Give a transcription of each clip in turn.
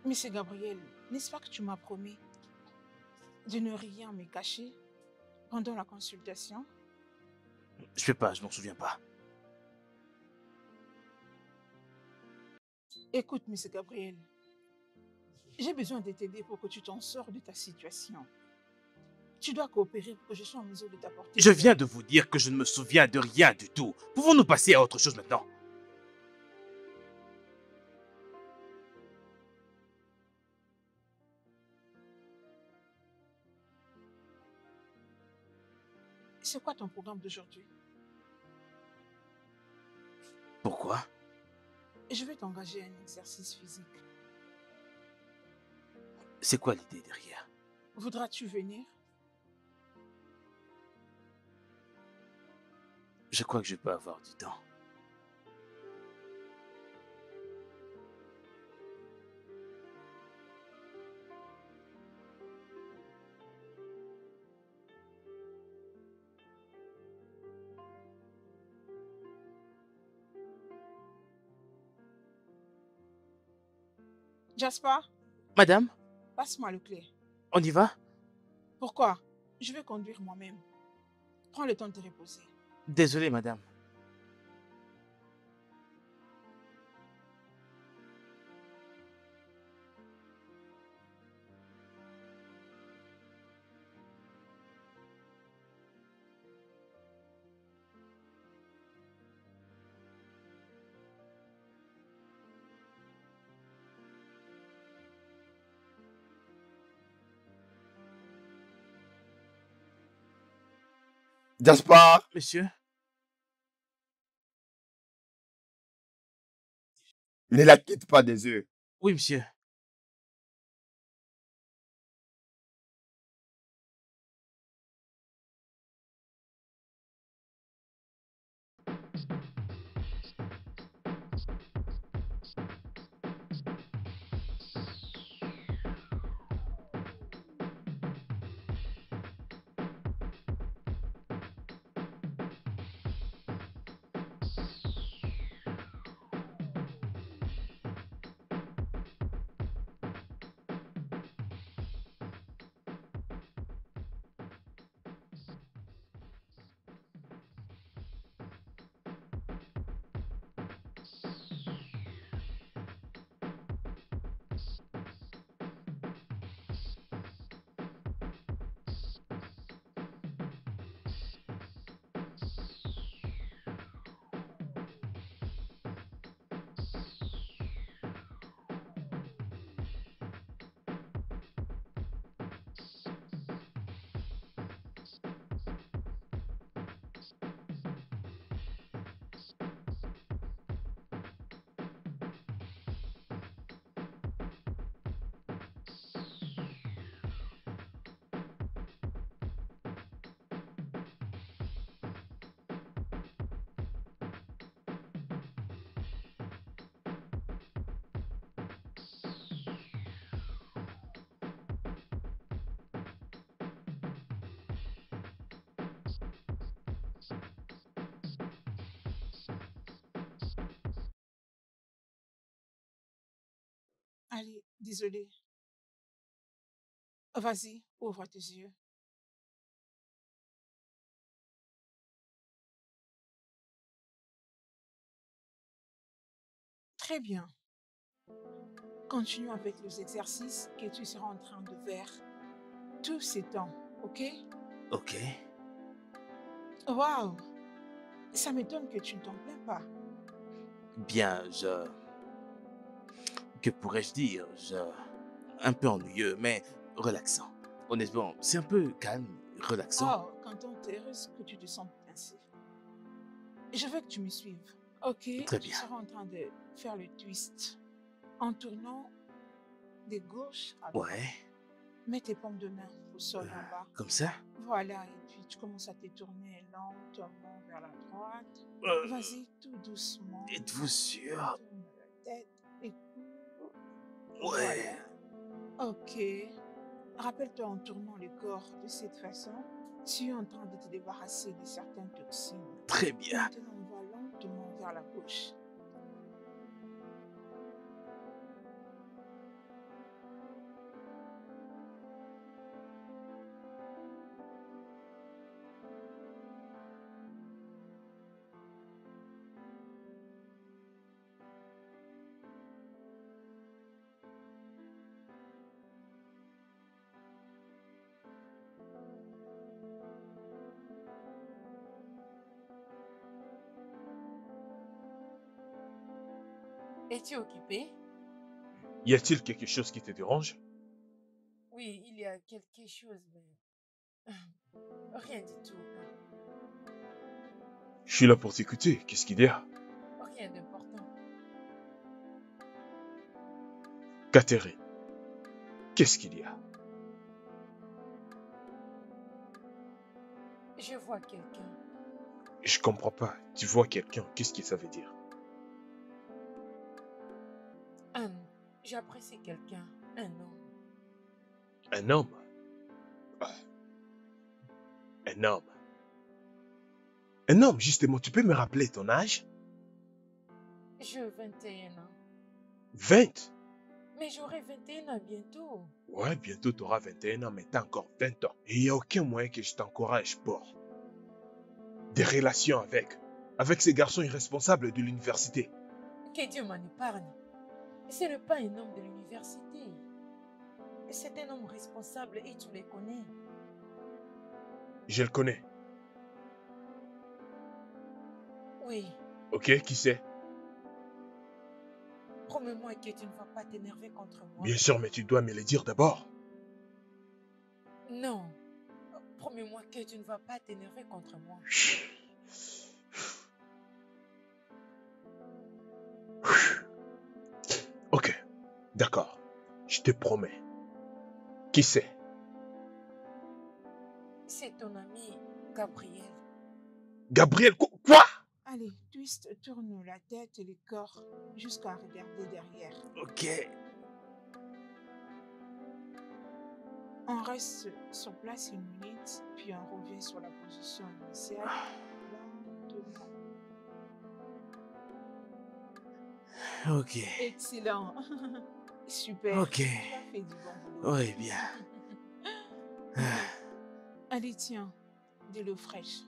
Monsieur Gabriel, n'est-ce pas que tu m'as promis de ne rien me cacher pendant la consultation? Je sais pas, je m'en souviens pas. Écoute, Monsieur Gabriel, j'ai besoin de t'aider pour que tu t'en sors de ta situation. Tu dois coopérer pour que je sois en mesure de t'apporter Je de viens l'aide. de vous dire que je ne me souviens de rien du tout. Pouvons-nous passer à autre chose maintenant? C'est quoi ton programme d'aujourd'hui? Pourquoi? Je vais t'engager à un exercice physique. C'est quoi l'idée derrière? Voudras-tu venir? Je crois que je peux avoir du temps. Jasper, Madame, passe-moi le clé. on y va? Pourquoi? Je vais conduire moi-même. Prends le temps de te reposer. Désolé, madame. Gaspard, Monsieur? ne la quitte pas des yeux. Oui, monsieur. Allez, désolé. Vas-y, ouvre tes yeux. Très bien. Continue avec les exercices que tu seras en train de faire tous ces temps, ok? Ok. Waouh! Ça m'étonne que tu ne t'en plains pas. Bien, que pourrais-je dire? Un peu ennuyeux, mais relaxant. Honnêtement, c'est un peu calme, relaxant. Oh, quand on t'heureuse que tu te sens ainsi. Je veux que tu me suives. Ok, Très tu bien. seras en train de faire le twist en tournant de gauche à droite. Ouais. Mets tes paumes de main au sol en bas. Comme ça? Voilà, et puis tu commences à te tourner lentement vers la droite. Euh, Vas-y, tout doucement. Êtes-vous sûr? Tourne la tête et Ouais. voilà. Ok. Rappelle-toi en tournant le corps de cette façon, tu es en train de te débarrasser de certaines toxines. Très bien. Maintenant, on va lentement vers la gauche. Es-tu occupé? Y a-t-il quelque chose qui te dérange? Oui, il y a quelque chose, mais rien du tout. Je suis là pour t'écouter. Qu'est-ce qu'il y a? Rien d'important. Catherine, qu'est-ce qu'il y a? Je vois quelqu'un. Je comprends pas. Tu vois quelqu'un, qu'est-ce que ça veut dire? J'apprécie quelqu'un, un homme. Un homme? Ah, un homme. Un homme, justement, tu peux me rappeler ton âge? J'ai 21 ans. 20? Mais j'aurai 21 ans bientôt. Ouais, bientôt tu auras 21 ans, mais t'as encore 20 ans. Et il n'y a aucun moyen que je t'encourage pour des relations avec ces garçons irresponsables de l'université. Que Dieu m'en épargne. Ce n'est pas un homme de l'université. C'est un homme responsable et tu le connais. Je le connais. Oui. Ok, qui c'est? Promets-moi que tu ne vas pas t'énerver contre moi. Bien sûr, mais tu dois me le dire d'abord. Non. Promets-moi que tu ne vas pas t'énerver contre moi. Ok, d'accord. Je te promets. Qui c'est? C'est ton ami Gabriel. Gabriel, quoi? Allez, twist, tourne la tête et le corps jusqu'à regarder derrière. Ok. On reste sur place une minute, puis on revient sur la position initiale. Lentement. Ok. Excellent. Super. Ok. Tu as fait du bon boulot. Oui, bien. Allez, tiens, de l'eau fraîche.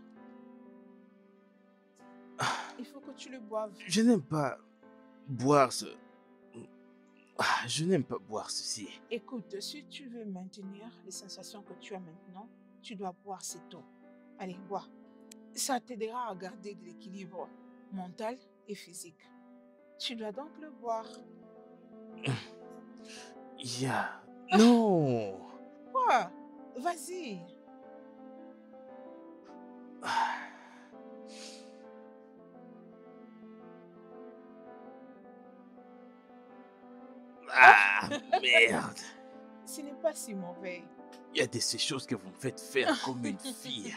Il faut que tu le boives. Je n'aime pas boire ce... Je n'aime pas boire ceci. Écoute, si tu veux maintenir les sensations que tu as maintenant, tu dois boire cette eau. Allez, bois. Ça t'aidera à garder de l'équilibre mental et physique. Tu dois donc le boire. Non. Quoi? Vas-y. Ah, merde. Ce n'est pas si mauvais. Il y a de ces choses que vous me faites faire comme une fille.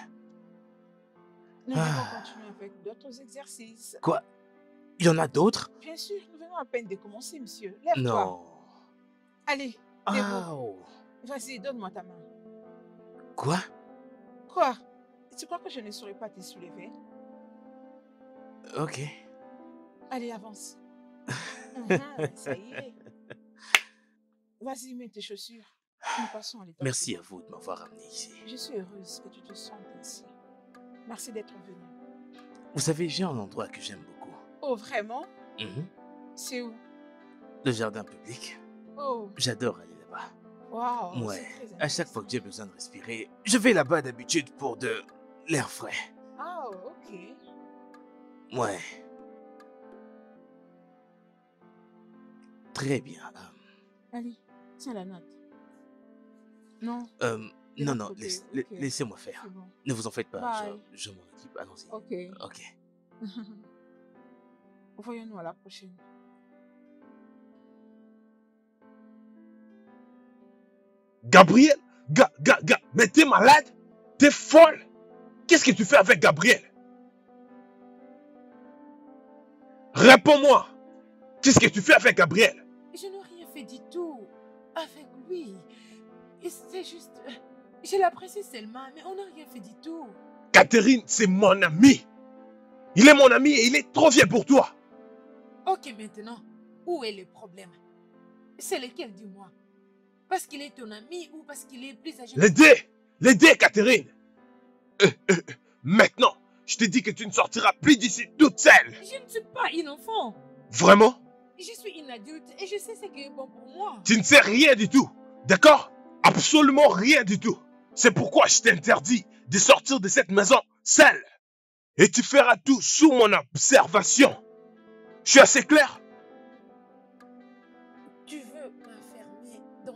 Nous devons continuer avec d'autres exercices. Quoi? Il y en a d'autres? Bien sûr, nous venons à peine de commencer, monsieur. Lève-toi. Non. Allez, debout. Oh. Vas-y, donne-moi ta main. Quoi? Quoi? Tu crois que je ne saurais pas te soulever? Ok. Allez, avance. Ça y est. Vas-y, mets tes chaussures. Nous passons à l'étape. Merci à vous de m'avoir ramené ici. Je suis heureuse que tu te sentes ainsi. Merci d'être venu. Vous savez, j'ai un endroit que j'aime beaucoup. Oh, vraiment? Mhm. C'est où? Le jardin public. Oh, J'adore aller là-bas. waouh. Ouais. C'est très À chaque fois intéressant. que j'ai besoin de respirer, je vais là-bas d'habitude pour de l'air frais. Ah, ok. Ouais. Très bien. Allez, tiens la note. Non, de Non, l'autre non, côté, ok. laissez-moi faire. C'est bon. Ne vous en faites pas, Bye. je m'en occupe. Allons-y. Ok. Ok. Voyons-nous à la prochaine. Gabriel? Mais t'es malade? T'es folle? Qu'est-ce que tu fais avec Gabriel? Réponds-moi. Qu'est-ce que tu fais avec Gabriel? Je n'ai rien fait du tout avec lui. C'est juste... Je l'apprécie seulement, mais on n'a rien fait du tout. Catherine, c'est mon ami. Il est mon ami et il est trop vieux pour toi. Ok, maintenant, où est le problème? C'est lequel, dis-moi? Parce qu'il est ton ami ou parce qu'il est plus âgé? Les deux, Catherine. Maintenant, je te dis que tu ne sortiras plus d'ici toute seule. Je ne suis pas une enfant. Vraiment? Je suis une adulte et je sais ce qui est bon pour moi. Tu ne sais rien du tout. D'accord? Absolument rien du tout. C'est pourquoi je t'interdis de sortir de cette maison seule. Et tu feras tout sous mon observation. Je suis assez clair?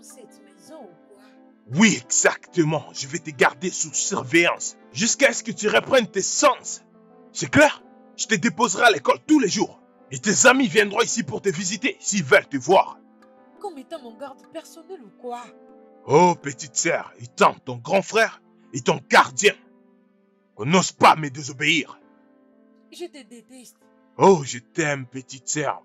cette maison ou quoi? Oui, exactement. Je vais te garder sous surveillance jusqu'à ce que tu reprennes tes sens. C'est clair? Je te déposerai à l'école tous les jours. Et tes amis viendront ici pour te visiter s'ils veulent te voir. Comme étant mon garde personnel ou quoi? Oh, petite sœur, étant ton grand frère et ton gardien, on n'ose pas me désobéir. Je te déteste. Oh, je t'aime, petite sœur.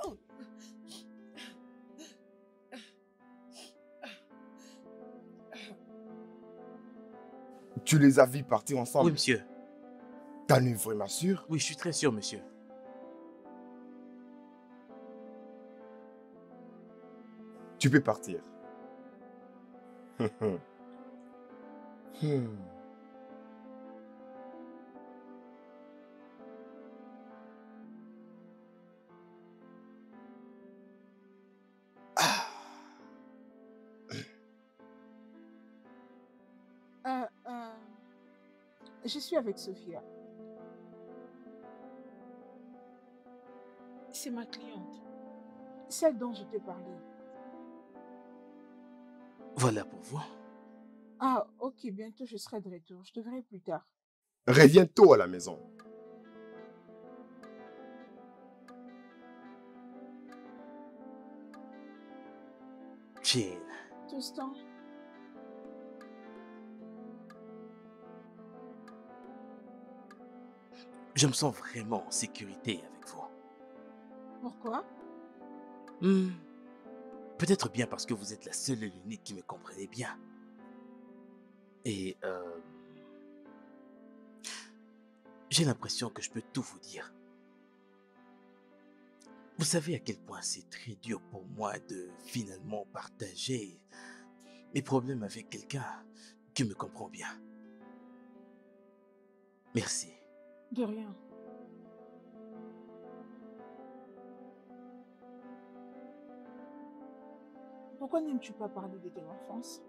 Oh. Tu les as vus partir ensemble? Oui, monsieur. T'en es vraiment sûr? Oui, je suis très sûr, monsieur. Tu peux partir. Euh, euh, je suis avec Sophia. C'est ma cliente. Celle dont je t'ai parlé. Voilà pour vous. Ah, ok, bientôt je serai de retour. Je te verrai plus tard. Reviens tôt à la maison. Jean, Tout ce temps. je me sens vraiment en sécurité avec vous. Pourquoi? Hmm, peut-être bien parce que vous êtes la seule et l'unique qui me comprenait bien. Et j'ai l'impression que je peux tout vous dire. Vous savez à quel point c'est très dur pour moi de finalement partager mes problèmes avec quelqu'un qui me comprend bien. Merci. De rien. Pourquoi n'aimes-tu pas parler de ton enfance?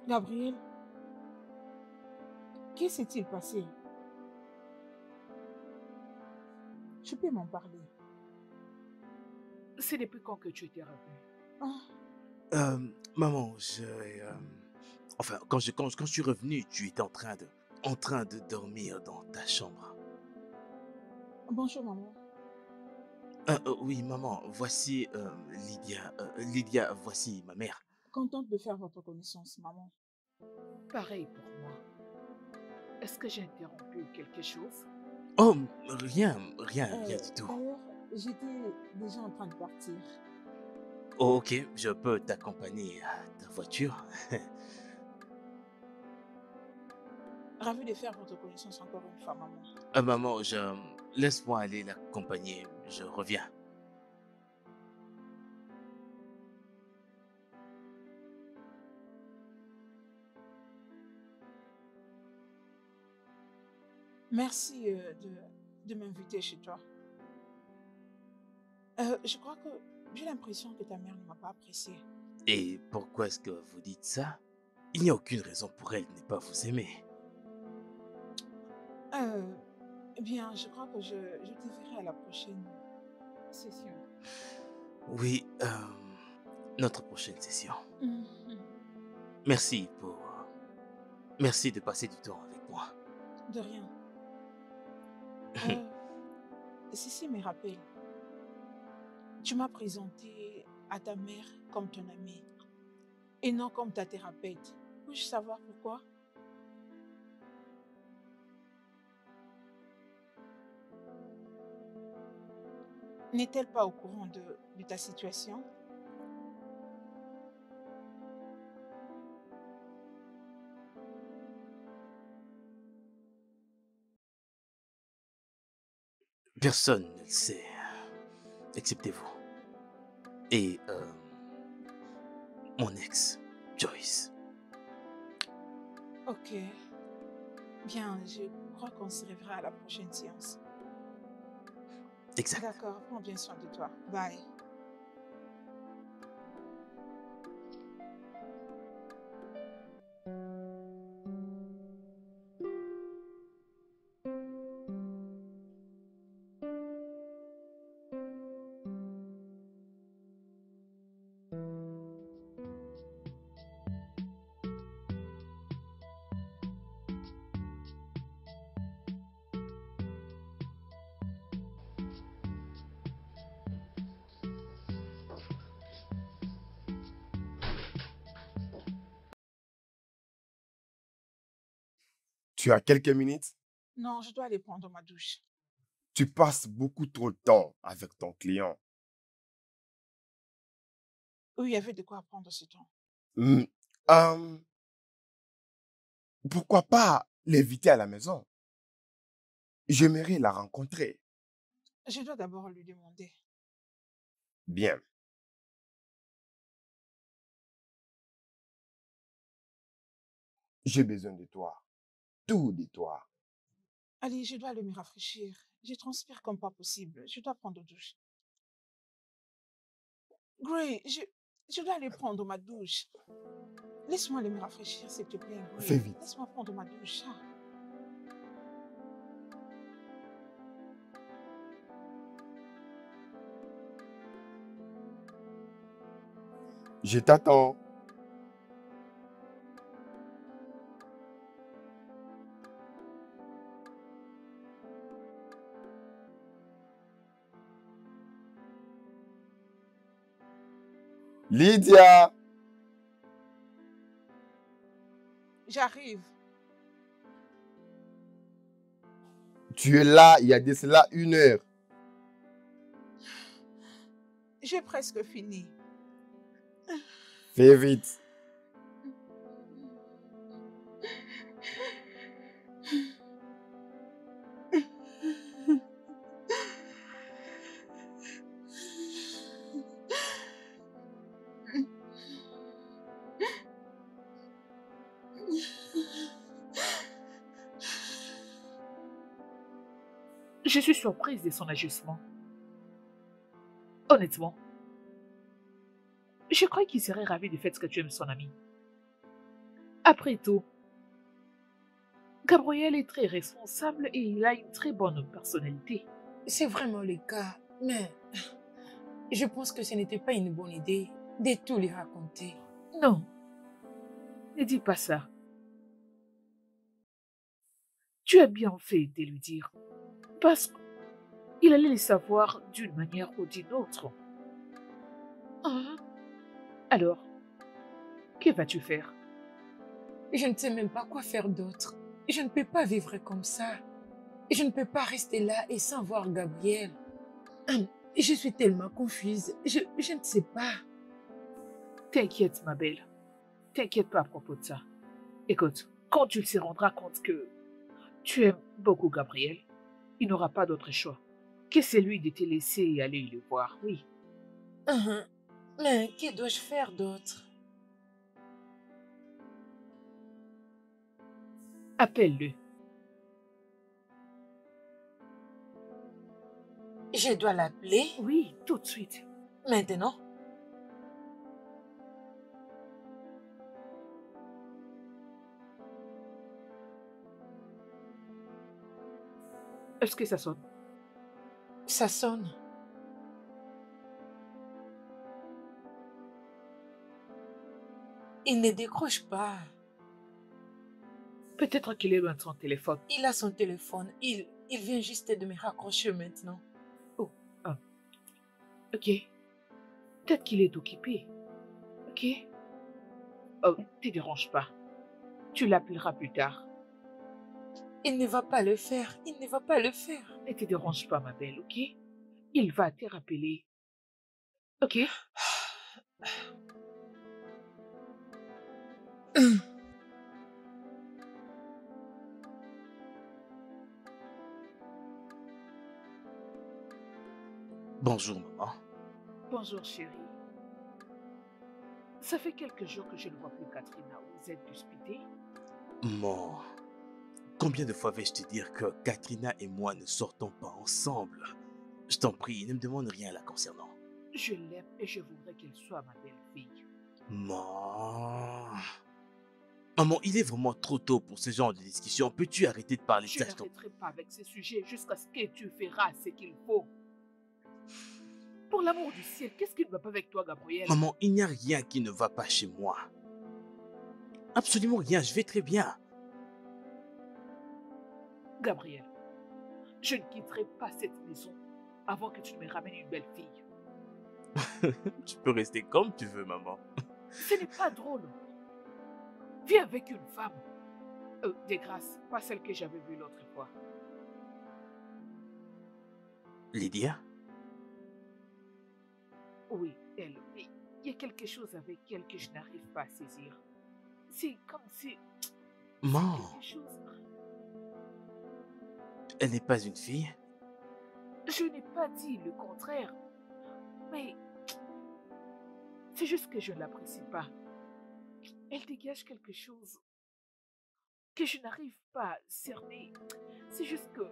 Gabriel, que s'est-il passé? Tu peux m'en parler. C'est depuis quand que tu étais revenu? Ah, Maman, enfin, quand je suis revenu, tu étais en train de dormir dans ta chambre. bonjour maman. Oui, maman, voici Lydia. Lydia, voici ma mère. Contente de faire votre connaissance, maman. Pareil pour moi. Est-ce que j'ai interrompu quelque chose? Oh, rien du tout. D'ailleurs, j'étais déjà en train de partir. Oh, ok, je peux t'accompagner à ta voiture. Ravi de faire votre connaissance encore une fois, maman. Maman, laisse-moi aller l'accompagner, je reviens. Merci de m'inviter chez toi. Je crois que j'ai l'impression que ta mère ne m'a pas appréciée. Et pourquoi est-ce que vous dites ça? Il n'y a aucune raison pour elle de ne pas vous aimer. Eh bien, je crois que je te verrai à la prochaine session. Oui, notre prochaine session. Mhm. Merci Merci de passer du temps avec moi. De rien. Ceci me rappelle. Tu m'as présenté à ta mère comme ton amie et non comme ta thérapeute. Puis-je savoir pourquoi? N'est-elle pas au courant de ta situation? Personne ne le sait, excepté vous. Et mon ex, Joyce. Ok. Bien, je crois qu'on se reverra à la prochaine séance. Exact. D'accord, prends bien soin de toi. Bye. Tu as quelques minutes? Non, je dois aller prendre ma douche. Tu passes beaucoup trop de temps avec ton client. Oui, il y avait de quoi prendre ce temps. Hmm, euh, Pourquoi pas l'inviter à la maison? J'aimerais la rencontrer. Je dois d'abord lui demander. Bien. J'ai besoin de toi. Tout de toi. Allez, je dois aller me rafraîchir. Je transpire comme pas possible. Je dois prendre douche. Gray, je dois aller prendre ma douche. Laisse-moi aller me rafraîchir, s'il te plaît, Fais Gray. vite. Laisse-moi prendre ma douche. Ah. Je t'attends. Lydia, J'arrive. tu es là il y a de cela 1 heure. J'ai presque fini. Fais vite. Je suis surprise de son agissement. Honnêtement, je crois qu'il serait ravi du fait que tu aimes son ami. Après tout, Gabriel est très responsable et il a une très bonne personnalité. C'est vraiment le cas, mais je pense que ce n'était pas une bonne idée de tout lui raconter. Non, ne dis pas ça. Tu as bien fait de lui dire, parce qu'il allait le savoir d'une manière ou d'une autre. Ah, Alors, que vas-tu faire? je ne sais même pas quoi faire d'autre. Je ne peux pas vivre comme ça. Je ne peux pas rester là et sans voir Gabriel. Je suis tellement confuse. Je ne sais pas. T'inquiète, ma belle. T'inquiète pas à propos de ça. Écoute, quand tu te rendras compte que tu aimes beaucoup Gabriel, il n'aura pas d'autre choix que celui de te laisser aller le voir, oui. Mais que dois-je faire d'autre? Appelle-le. Je dois l'appeler Oui, tout de suite. maintenant. Est-ce que ça sonne? Ça sonne. Il ne décroche pas. Peut-être qu'il est loin de son téléphone. Il a son téléphone. Il vient juste de me raccrocher maintenant. Oh, ah. Ok. Peut-être qu'il est occupé. Ok. Oh, ne te dérange pas. Tu l'appelleras plus tard. Il ne va pas le faire. Il ne va pas le faire. Ne te dérange pas, ma belle, ok? Il va te rappeler. Ok? Bonjour, maman. Bonjour, chérie. Ça fait quelques jours que je ne vois plus Katrina. Vous êtes disputée? Maman, combien de fois vais-je te dire que Katrina et moi ne sortons pas ensemble? Je t'en prie, ne me demande rien la concernant. Je l'aime et je voudrais qu'elle soit ma belle-fille. Maman, il est vraiment trop tôt pour ce genre de discussion. Peux-tu arrêter de parler de Je ça? n'arrêterai pas avec ces sujets jusqu'à ce que tu feras ce qu'il faut. Pour l'amour du ciel, qu'est-ce qui ne va pas avec toi, Gabriel? Maman, il n'y a rien qui ne va pas chez moi. Absolument rien, je vais très bien. Gabriel, je ne quitterai pas cette maison avant que tu ne me ramènes une belle fille. Tu peux rester comme tu veux, maman. Ce n'est pas drôle. Viens avec une femme. Des grâces, pas celle que j'avais vue l'autre fois. Lydia? Oui, elle. Mais il y a quelque chose avec elle que je n'arrive pas à saisir. C'est comme si... C'est Non, quelque chose... elle n'est pas une fille. Je n'ai pas dit le contraire. Mais c'est juste que je ne l'apprécie pas. Elle dégage quelque chose que je n'arrive pas à cerner. C'est juste que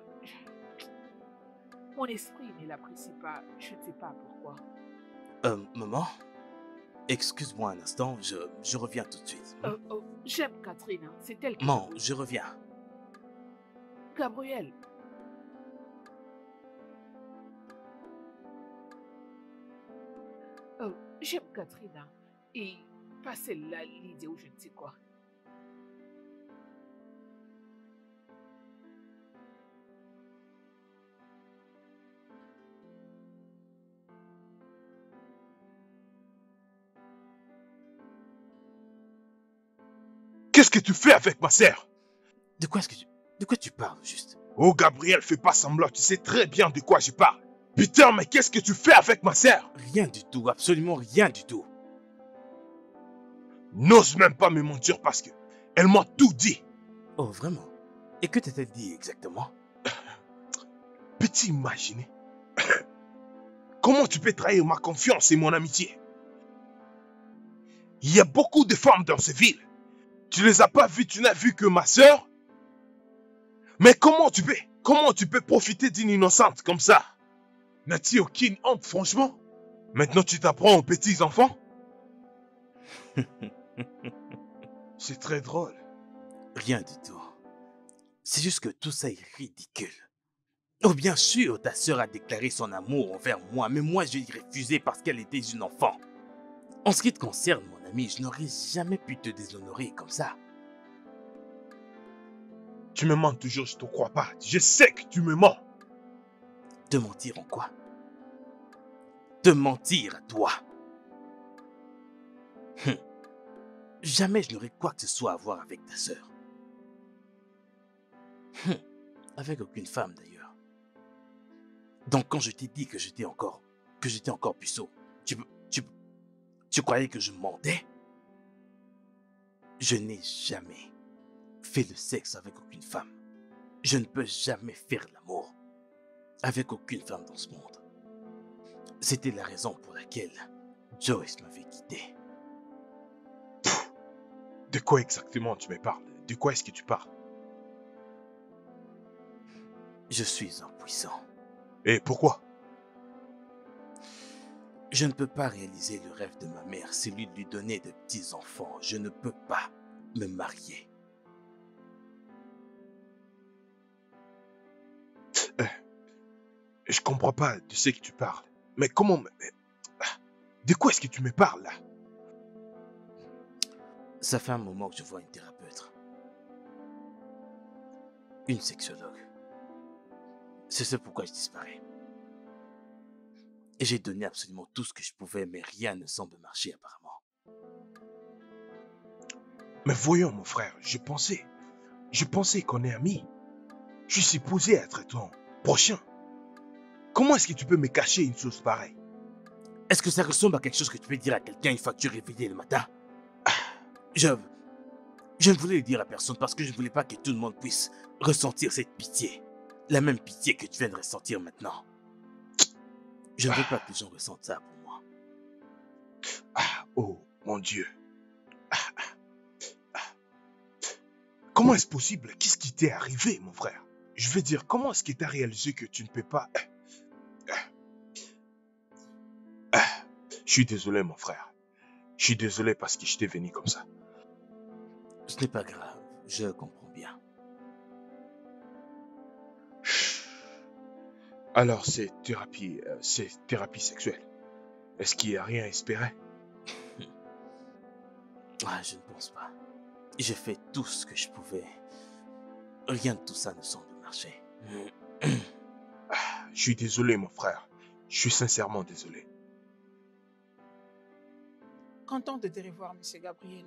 mon esprit ne l'apprécie pas. Je ne sais pas pourquoi. Maman? Excuse-moi un instant, je reviens tout de suite. J'aime Catherine. C'est elle qui... Maman, je reviens. Gabriel. J'aime Catherine. Et pas celle-là, l'idée ou je ne sais quoi. Qu'est-ce que tu fais avec ma sœur? De quoi tu parles, juste? Oh, Gabriel, fais pas semblant, tu sais très bien de quoi je parle. Putain, mais qu'est-ce que tu fais avec ma sœur? Rien du tout, absolument rien du tout. N'ose même pas me mentir parce que elle m'a tout dit. Oh, vraiment? Et que t'a-t-elle dit exactement? Peux-tu imaginer? Comment tu peux trahir ma confiance et mon amitié? Il y a beaucoup de femmes dans cette ville. Tu les as pas vues, tu n'as vu que ma sœur? Mais comment tu peux profiter d'une innocente comme ça? N'as-tu aucune honte, franchement? Maintenant tu t'apprends aux petits enfants? C'est très drôle. Rien du tout. C'est juste que tout ça est ridicule. Oh, bien sûr, ta sœur a déclaré son amour envers moi, mais moi je l'ai refusé parce qu'elle était une enfant. En ce qui te concerne, mon ami, je n'aurais jamais pu te déshonorer comme ça. Tu me mens toujours, je te crois pas. Je sais que tu me mens. Te mentir en quoi? Te mentir à toi. Jamais je n'aurais quoi que ce soit à voir avec ta sœur. Avec aucune femme d'ailleurs. Donc quand je t'ai dit que j'étais encore puceau, tu croyais que je mentais? Je n'ai jamais fait le sexe avec aucune femme. Je ne peux jamais faire l'amour avec aucune femme dans ce monde. C'était la raison pour laquelle Joyce m'avait quitté. De quoi exactement tu me parles? De quoi est-ce que tu parles? Je suis impuissant. Et pourquoi? Je ne peux pas réaliser le rêve de ma mère, celui de lui donner de petits-enfants. Je ne peux pas me marier. Je comprends pas de ce que tu parles. Mais comment... De quoi est-ce que tu me parles là? Ça fait un moment que je vois une thérapeute. Une sexologue. C'est ce pourquoi je disparais. Et j'ai donné absolument tout ce que je pouvais, mais rien ne semble marcher apparemment. Mais voyons mon frère, je pensais qu'on est amis. Je suis supposé être ton prochain. Comment est-ce que tu peux me cacher une chose pareille? Est-ce que ça ressemble à quelque chose que tu peux dire à quelqu'un une fois que tu es réveillé le matin? Je ne voulais le dire à personne parce que je ne voulais pas que tout le monde puisse ressentir cette pitié. La même pitié que tu viens de ressentir maintenant. Je ne veux pas que les gens ressentent ça pour moi. Oh mon Dieu. Comment est-ce possible? Qu'est-ce qui t'est arrivé mon frère? Je veux dire, comment est-ce que tu as réalisé que tu ne peux pas... Je suis désolé mon frère. Je suis désolé parce que je t'ai venu comme ça. Ce n'est pas grave, je comprends bien. Alors c'est thérapie sexuelle. Est-ce qu'il n'y a rien à espérer? Je ne pense pas. J'ai fait tout ce que je pouvais. Rien de tout ça ne semble marcher. Je suis désolé mon frère. Je suis sincèrement désolé. Content de te revoir, monsieur Gabriel.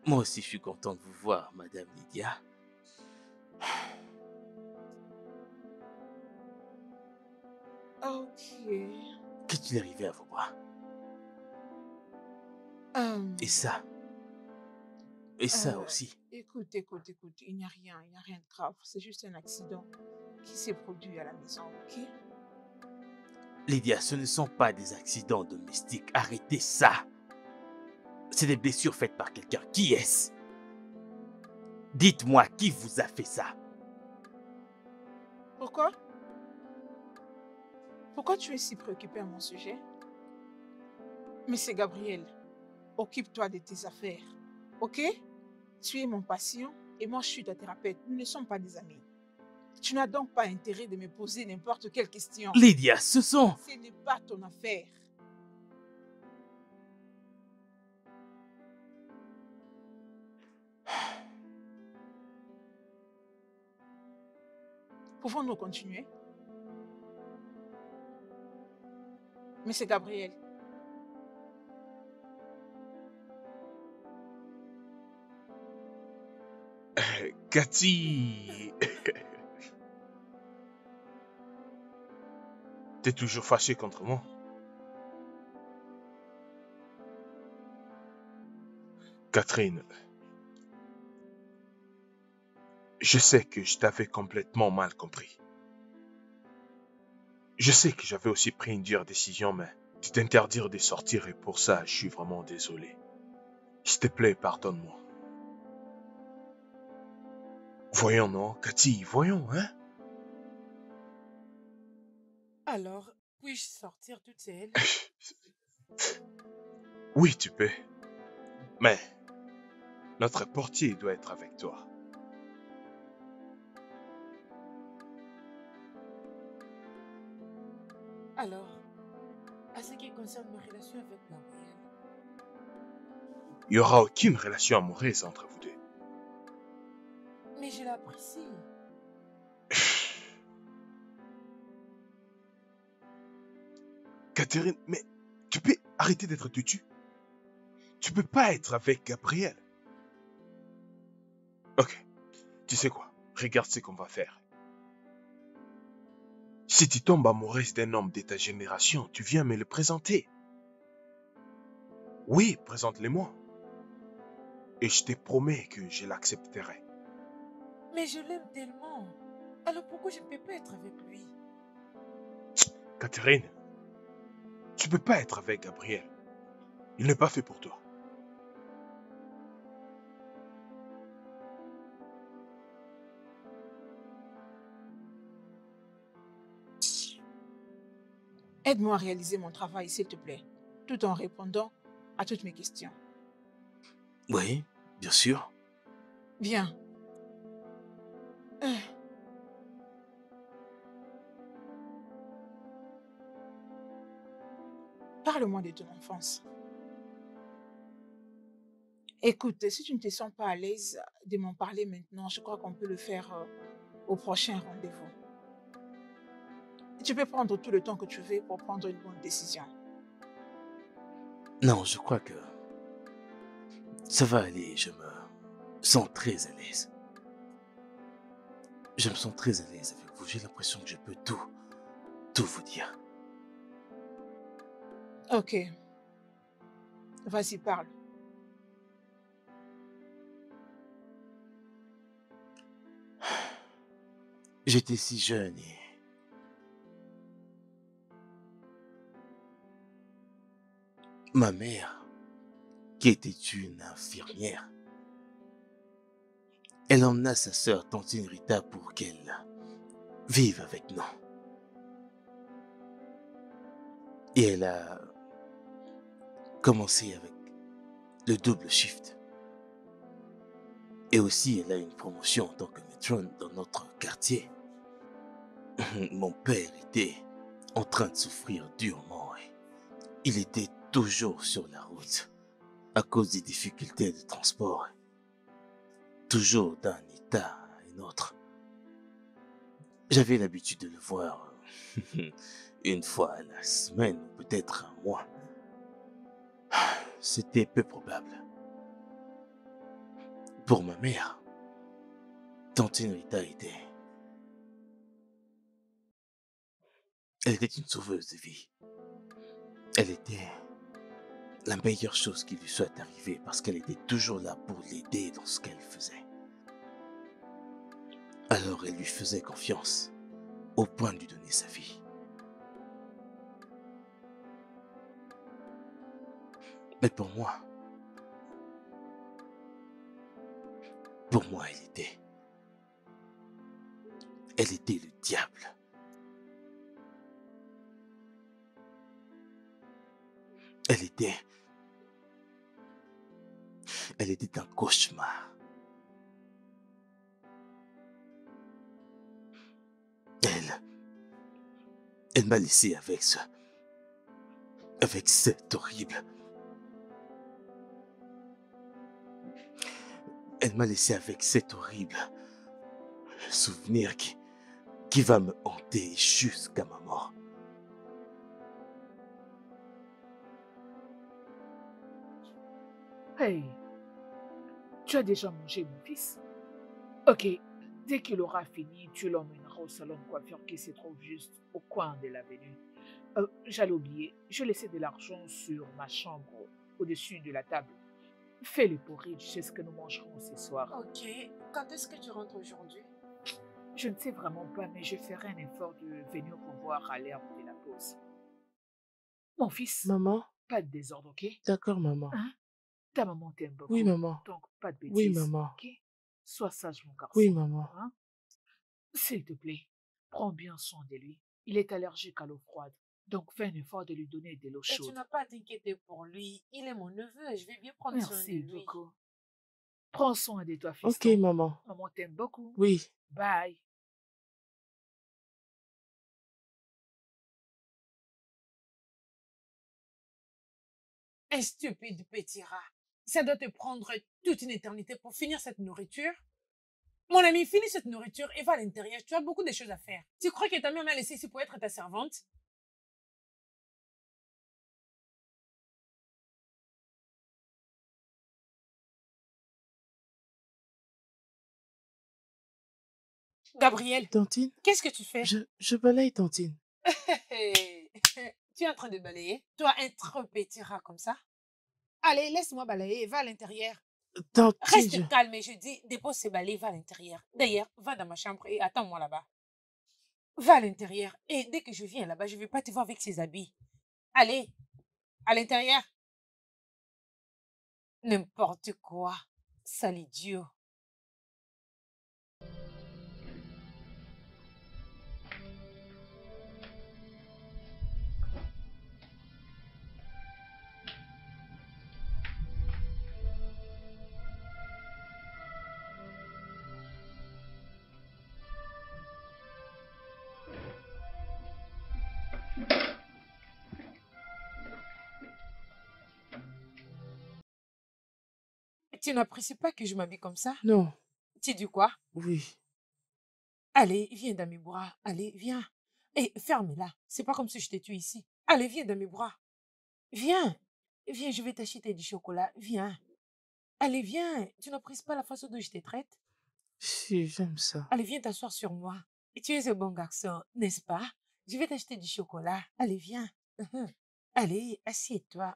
Moi aussi, je suis content de vous voir, Madame Lydia. Ok. Qu'est-il arrivé à vos bras? Euh, Et ça? Et ça euh, aussi? écoute, il n'y a rien de grave. C'est juste un accident qui s'est produit à la maison, ok? Lydia, ce ne sont pas des accidents domestiques. Arrêtez ça. C'est des blessures faites par quelqu'un. Qui est-ce? Dites-moi, qui vous a fait ça? Pourquoi? Pourquoi tu es si préoccupé à mon sujet? Mais c'est Gabriel. Occupe-toi de tes affaires, ok? Tu es mon patient et moi je suis ta thérapeute. Nous ne sommes pas des amis. Tu n'as donc pas intérêt de me poser n'importe quelle question. Lydia, ce sont... Ce n'est pas ton affaire. Pouvons-nous continuer? Mais c'est Gabriel. Cathy, t'es toujours fâché contre moi? Catherine, je sais que je t'avais complètement mal compris. Je sais que j'avais aussi pris une dure décision, mais de t'interdire de sortir et pour ça, je suis vraiment désolé. S'il te plaît, pardonne-moi. Voyons, non, Cathy, voyons, hein? Alors, puis-je sortir toute seule? Oui, tu peux. Mais notre portier doit être avec toi. Alors, à ce qui concerne ma relation avec Gabriel, Il n'y aura aucune relation amoureuse entre vous deux. mais je l'apprécie. Catherine, mais tu peux arrêter d'être têtue? Tu peux pas être avec Gabriel. Ok, tu sais quoi? Regarde ce qu'on va faire. Si tu tombes amoureuse d'un homme de ta génération, tu viens me le présenter. Oui, présente-le-moi. Et je te promets que je l'accepterai. Mais je l'aime tellement. Alors pourquoi je ne peux pas être avec lui? Catherine, tu peux pas être avec Gabriel. Il n'est pas fait pour toi. Aide-moi à réaliser mon travail, s'il te plaît, tout en répondant à toutes mes questions. Oui, bien sûr. Viens. Parle-moi de ton enfance. Écoute, si tu ne te sens pas à l'aise de m'en parler maintenant, je crois qu'on peut le faire au prochain rendez-vous. Tu peux prendre tout le temps que tu veux pour prendre une bonne décision. Non, je crois que ça va aller. Je me sens très à l'aise. Je me sens très à l'aise avec vous. J'ai l'impression que je peux tout vous dire. Ok. Vas-y, parle. J'étais si jeune et ma mère, qui était une infirmière, elle emmena sa sœur Tantine Rita pour qu'elle vive avec nous. Et elle a commencé avec le double shift. Et aussi, elle a une promotion en tant que maîtrone dans notre quartier. Mon père était en train de souffrir durement. Il était toujours sur la route à cause des difficultés de transport. Toujours d'un état à un autre. J'avais l'habitude de le voir une fois à la semaine ou peut-être un mois. C'était peu probable. Pour ma mère, Tante Rita était Elle était une sauveuse de vie. Elle était la meilleure chose qui lui soit arrivée parce qu'elle était toujours là pour l'aider dans ce qu'elle faisait. Alors elle lui faisait confiance au point de lui donner sa vie. Mais pour moi, elle était le diable. Elle était un cauchemar. Elle m'a laissé avec cette horrible. Elle m'a laissé avec cet horrible souvenir qui va me hanter jusqu'à ma mort. Hey, tu as déjà mangé, mon fils? Ok, dès qu'il aura fini, tu l'emmèneras au salon de coiffure qui se trouve juste au coin de l'avenue. J'allais oublier, je laissais de l'argent sur ma chambre, au-dessus de la table. Fais le porridge, c'est ce que nous mangerons ce soir. Ok, quand est-ce que tu rentres aujourd'hui? Je ne sais vraiment pas, mais je ferai un effort de venir vous voir à l'heure de la pause. Mon fils, Maman? pas de désordre, ok? D'accord, maman. Hein? Ta maman t'aime beaucoup. Oui, maman. Donc, pas de bêtises. Oui, maman. Ok? Sois sage, mon garçon. Oui, maman. Hein? S'il te plaît, prends bien soin de lui. Il est allergique à l'eau froide. Donc, fais un effort de lui donner de l'eau Et chaude. tu n'as pas à t'inquiéter pour lui. Il est mon neveu. Je vais bien prendre soin de Merci lui. beaucoup. Prends soin de toi, Ok, fiston. maman. Maman t'aime beaucoup. Oui. Bye. Un stupide petit rat. Ça doit te prendre toute une éternité pour finir cette nourriture. Mon ami, finis cette nourriture et va à l'intérieur. Tu as beaucoup de choses à faire. Tu crois que ta mère m'a laissé ici pour être ta servante? Gabriel, Tantine? qu'est-ce que tu fais? Je balaye, Tantine. Tu es en train de balayer? Toi, un trop petit rat comme ça? Allez, laisse-moi balayer. Va à l'intérieur. Tantine, Reste calme et je dis, dépose ces balais, va à l'intérieur. D'ailleurs, va dans ma chambre et attends-moi là-bas. Va à l'intérieur. Et dès que je viens là-bas, je ne vais pas te voir avec ces habits. Allez, à l'intérieur. N'importe quoi. Sale idiot. Tu n'apprécies pas que je m'habille comme ça? non, Tu dis quoi? oui. Allez, viens dans mes bras. Allez, viens. Et ferme-la. C'est pas comme si je t'ai tué ici. Allez, viens dans mes bras. Viens. Viens, je vais t'acheter du chocolat. Viens. Allez, viens. Tu n'apprécies pas la façon dont je te traite? Si, j'aime ça. Allez, viens t'asseoir sur moi. Et tu es un bon garçon, n'est-ce pas? Je vais t'acheter du chocolat. Allez, viens. Allez, assieds-toi.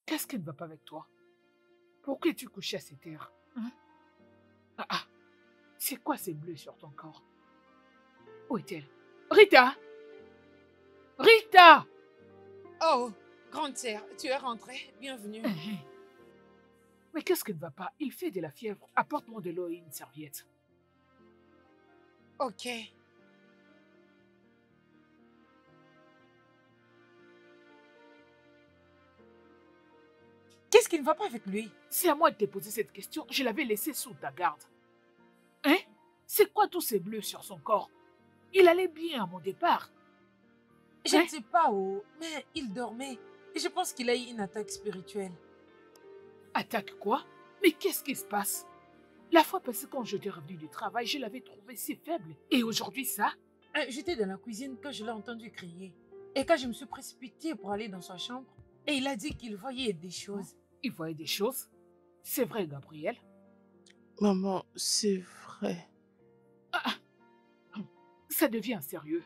Qu'est-ce qui ne va pas avec toi? Pourquoi es-tu couché à cette heure? Hein? Ah, c'est quoi ces bleus sur ton corps? Où est-elle? Rita! Rita! Oh, grande sœur, tu es rentrée. Bienvenue. Mais qu'est-ce qui ne va pas? Il fait de la fièvre. Apporte-moi de l'eau et une serviette. Ok. Qu'est-ce qui ne va pas avec lui? C'est à moi de te poser cette question. Je l'avais laissé sous ta garde. Hein? C'est quoi tous ces bleus sur son corps? Il allait bien à mon départ. Je ne sais pas où, mais il dormait. Et je pense qu'il a eu une attaque spirituelle. Attaque quoi? Mais qu'est-ce qui se passe? La fois passée, quand j'étais revenue du travail, je l'avais trouvé si faible. Et aujourd'hui, ça? J'étais dans la cuisine quand je l'ai entendu crier. Et quand je me suis précipitée pour aller dans sa chambre, et il a dit qu'il voyait des choses. Il voyait des choses. C'est vrai, Gabriel. Maman, c'est vrai. Ah, ça devient sérieux.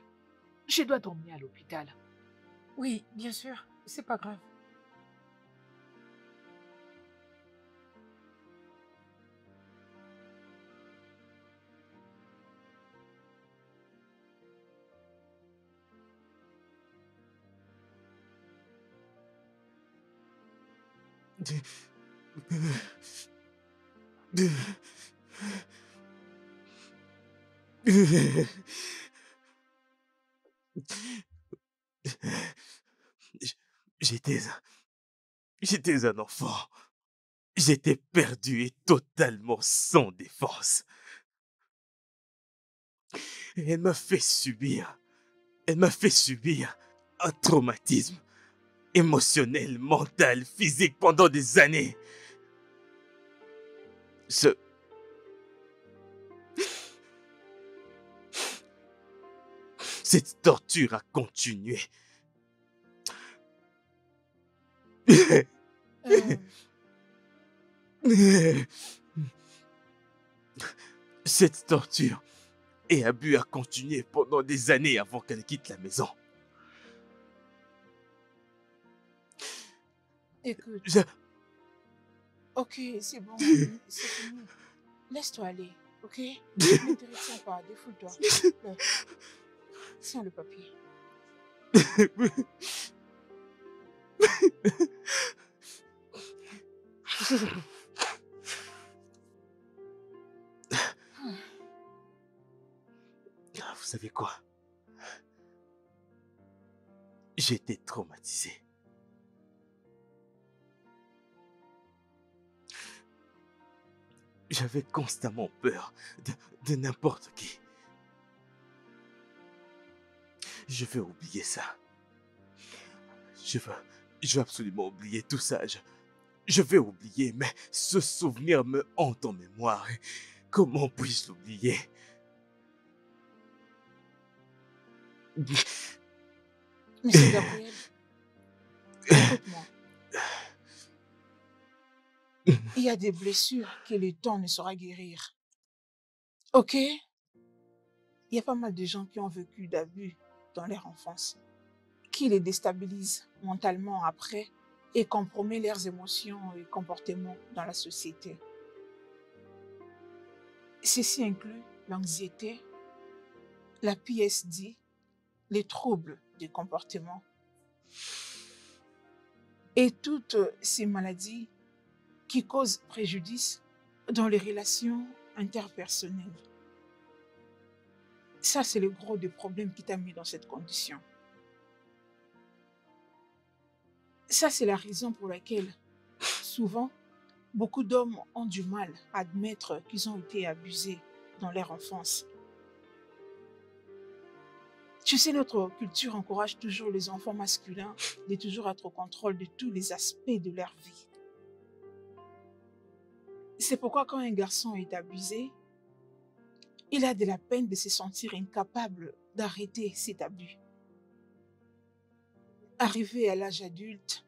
Je dois t'emmener à l'hôpital. Oui, bien sûr, c'est pas grave. J'étais j'étais un enfant. J'étais perdu et totalement sans défense. Et elle m'a fait subir un traumatisme émotionnel, mental, physique pendant des années. Ce... Cette torture a continué. Cette torture et abus a continué pendant des années avant qu'elle quitte la maison. Écoute, Je... ok, c'est bon, c'est fini. Laisse-toi aller, ok? Ne te retiens pas, défoule-toi. Là, tiens le papier. Vous savez quoi? J'étais traumatisé. J'avais constamment peur de n'importe qui. Je veux oublier ça. Je veux absolument oublier tout ça. Je vais oublier, mais ce souvenir me hante en mémoire. Et comment puis-je l'oublier? Monsieur Gabriel, écoute-moi. Il y a des blessures que le temps ne saura guérir. Ok? Il y a pas mal de gens qui ont vécu d'abus dans leur enfance, qui les déstabilisent mentalement après et compromet leurs émotions et comportements dans la société. Ceci inclut l'anxiété, la PSD, les troubles du comportement et toutes ces maladies qui causent préjudice dans les relations interpersonnelles. Ça, c'est le gros des problèmes qui t'a mis dans cette condition. Ça, c'est la raison pour laquelle, souvent, beaucoup d'hommes ont du mal à admettre qu'ils ont été abusés dans leur enfance. Tu sais, notre culture encourage toujours les enfants masculins de toujours être au contrôle de tous les aspects de leur vie. C'est pourquoi quand un garçon est abusé, il a de la peine de se sentir incapable d'arrêter cet abus. Arrivé à l'âge adulte,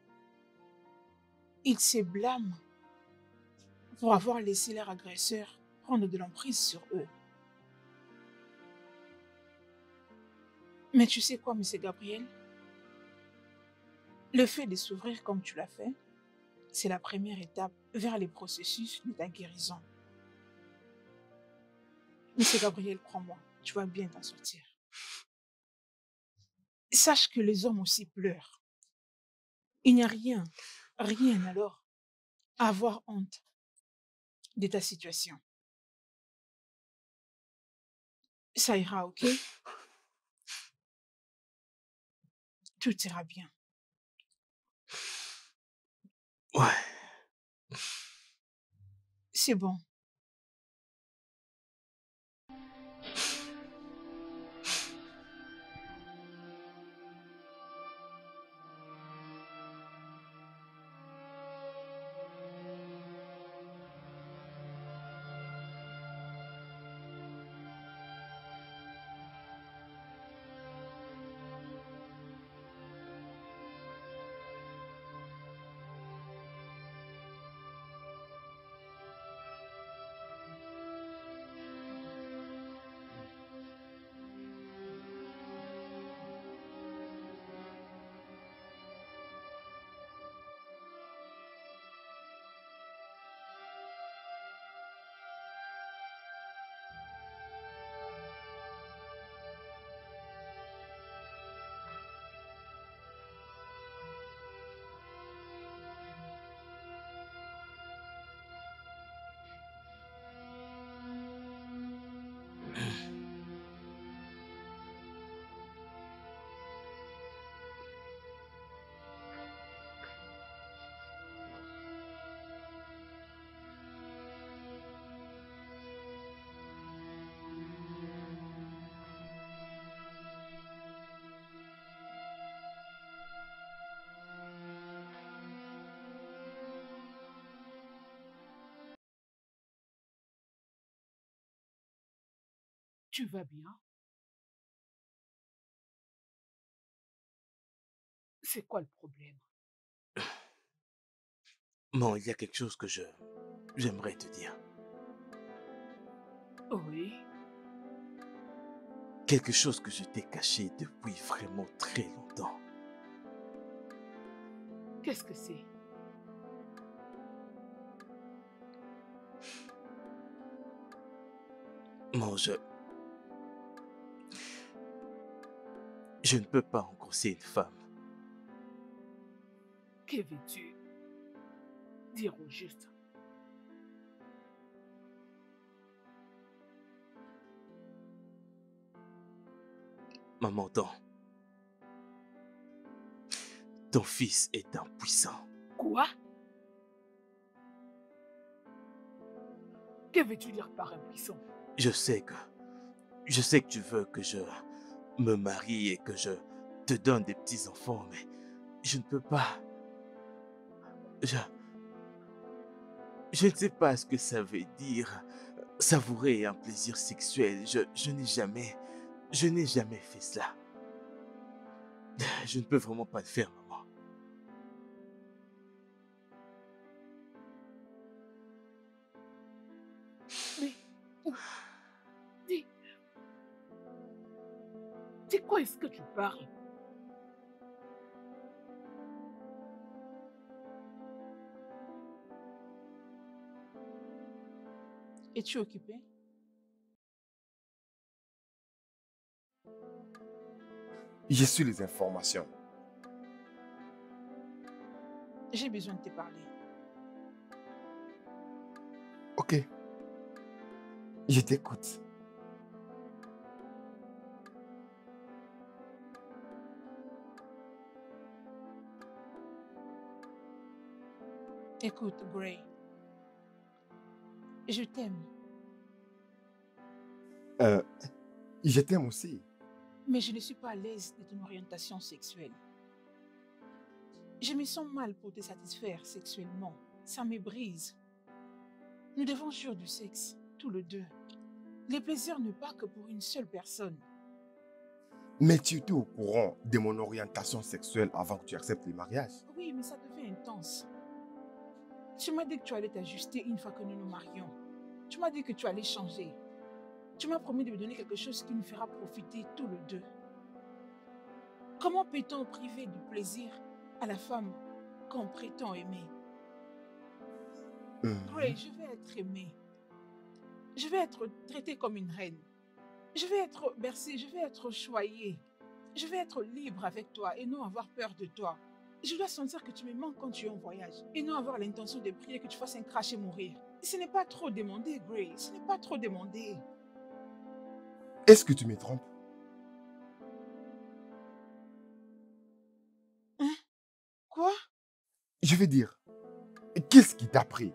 il se blâme pour avoir laissé leur agresseur prendre de l'emprise sur eux. Mais tu sais quoi, monsieur Gabriel? Le fait de s'ouvrir comme tu l'as fait, c'est la première étape vers le processus de ta guérison. Monsieur Gabriel, crois-moi, tu vas bien t'en sortir. Sache que les hommes aussi pleurent. Il n'y a rien alors à avoir honte de ta situation. Ça ira, ok? Tout ira bien. Ouais. C'est bon. Tu vas bien? C'est quoi le problème? Non, il y a quelque chose que j'aimerais te dire. Oui, Quelque chose que je t'ai caché depuis vraiment très longtemps. qu'est-ce que c'est? Non, je ne peux pas engrosser une femme. Que veux-tu dire au juste? Maman, ton fils est impuissant. Quoi? Que veux-tu dire par impuissant? Je sais que tu veux que je me marie et que je te donne des petits-enfants, mais je ne peux pas. Je, je ne sais pas ce que ça veut dire. Savourer un plaisir sexuel. Je n'ai jamais fait cela. Je ne peux vraiment pas le faire, maman. Mais, dis, de quoi est-ce que tu parles? Es-tu occupé? J'ai su les informations. J'ai besoin de te parler. Ok. Je t'écoute. Écoute, Gray, je t'aime, Euh, je t'aime aussi. mais je ne suis pas à l'aise de ton orientation sexuelle. Je me sens mal pour te satisfaire sexuellement. Ça me brise. Nous devons jouir du sexe, tous les deux. Les plaisirs ne pas que pour une seule personne. Mais tu étais au courant de mon orientation sexuelle avant que tu acceptes le mariage. Oui, mais ça devient intense. Tu m'as dit que tu allais t'ajuster une fois que nous nous marions. Tu m'as dit que tu allais changer. Tu m'as promis de me donner quelque chose qui nous fera profiter tous les deux. Comment peut-on priver du plaisir à la femme qu'on prétend aimer? Gray, je vais être aimée. Je vais être traitée comme une reine. Je vais être bercée, je vais être choyée. Je vais être libre avec toi et non avoir peur de toi. Je dois sentir que tu me manques quand tu es en voyage et non avoir l'intention de prier que tu fasses un crash et mourir. Ce n'est pas trop demandé, Gray. Ce n'est pas trop demandé. Est-ce que tu me trompes? Hein? Quoi? Je veux dire, qu'est-ce qui t'a pris?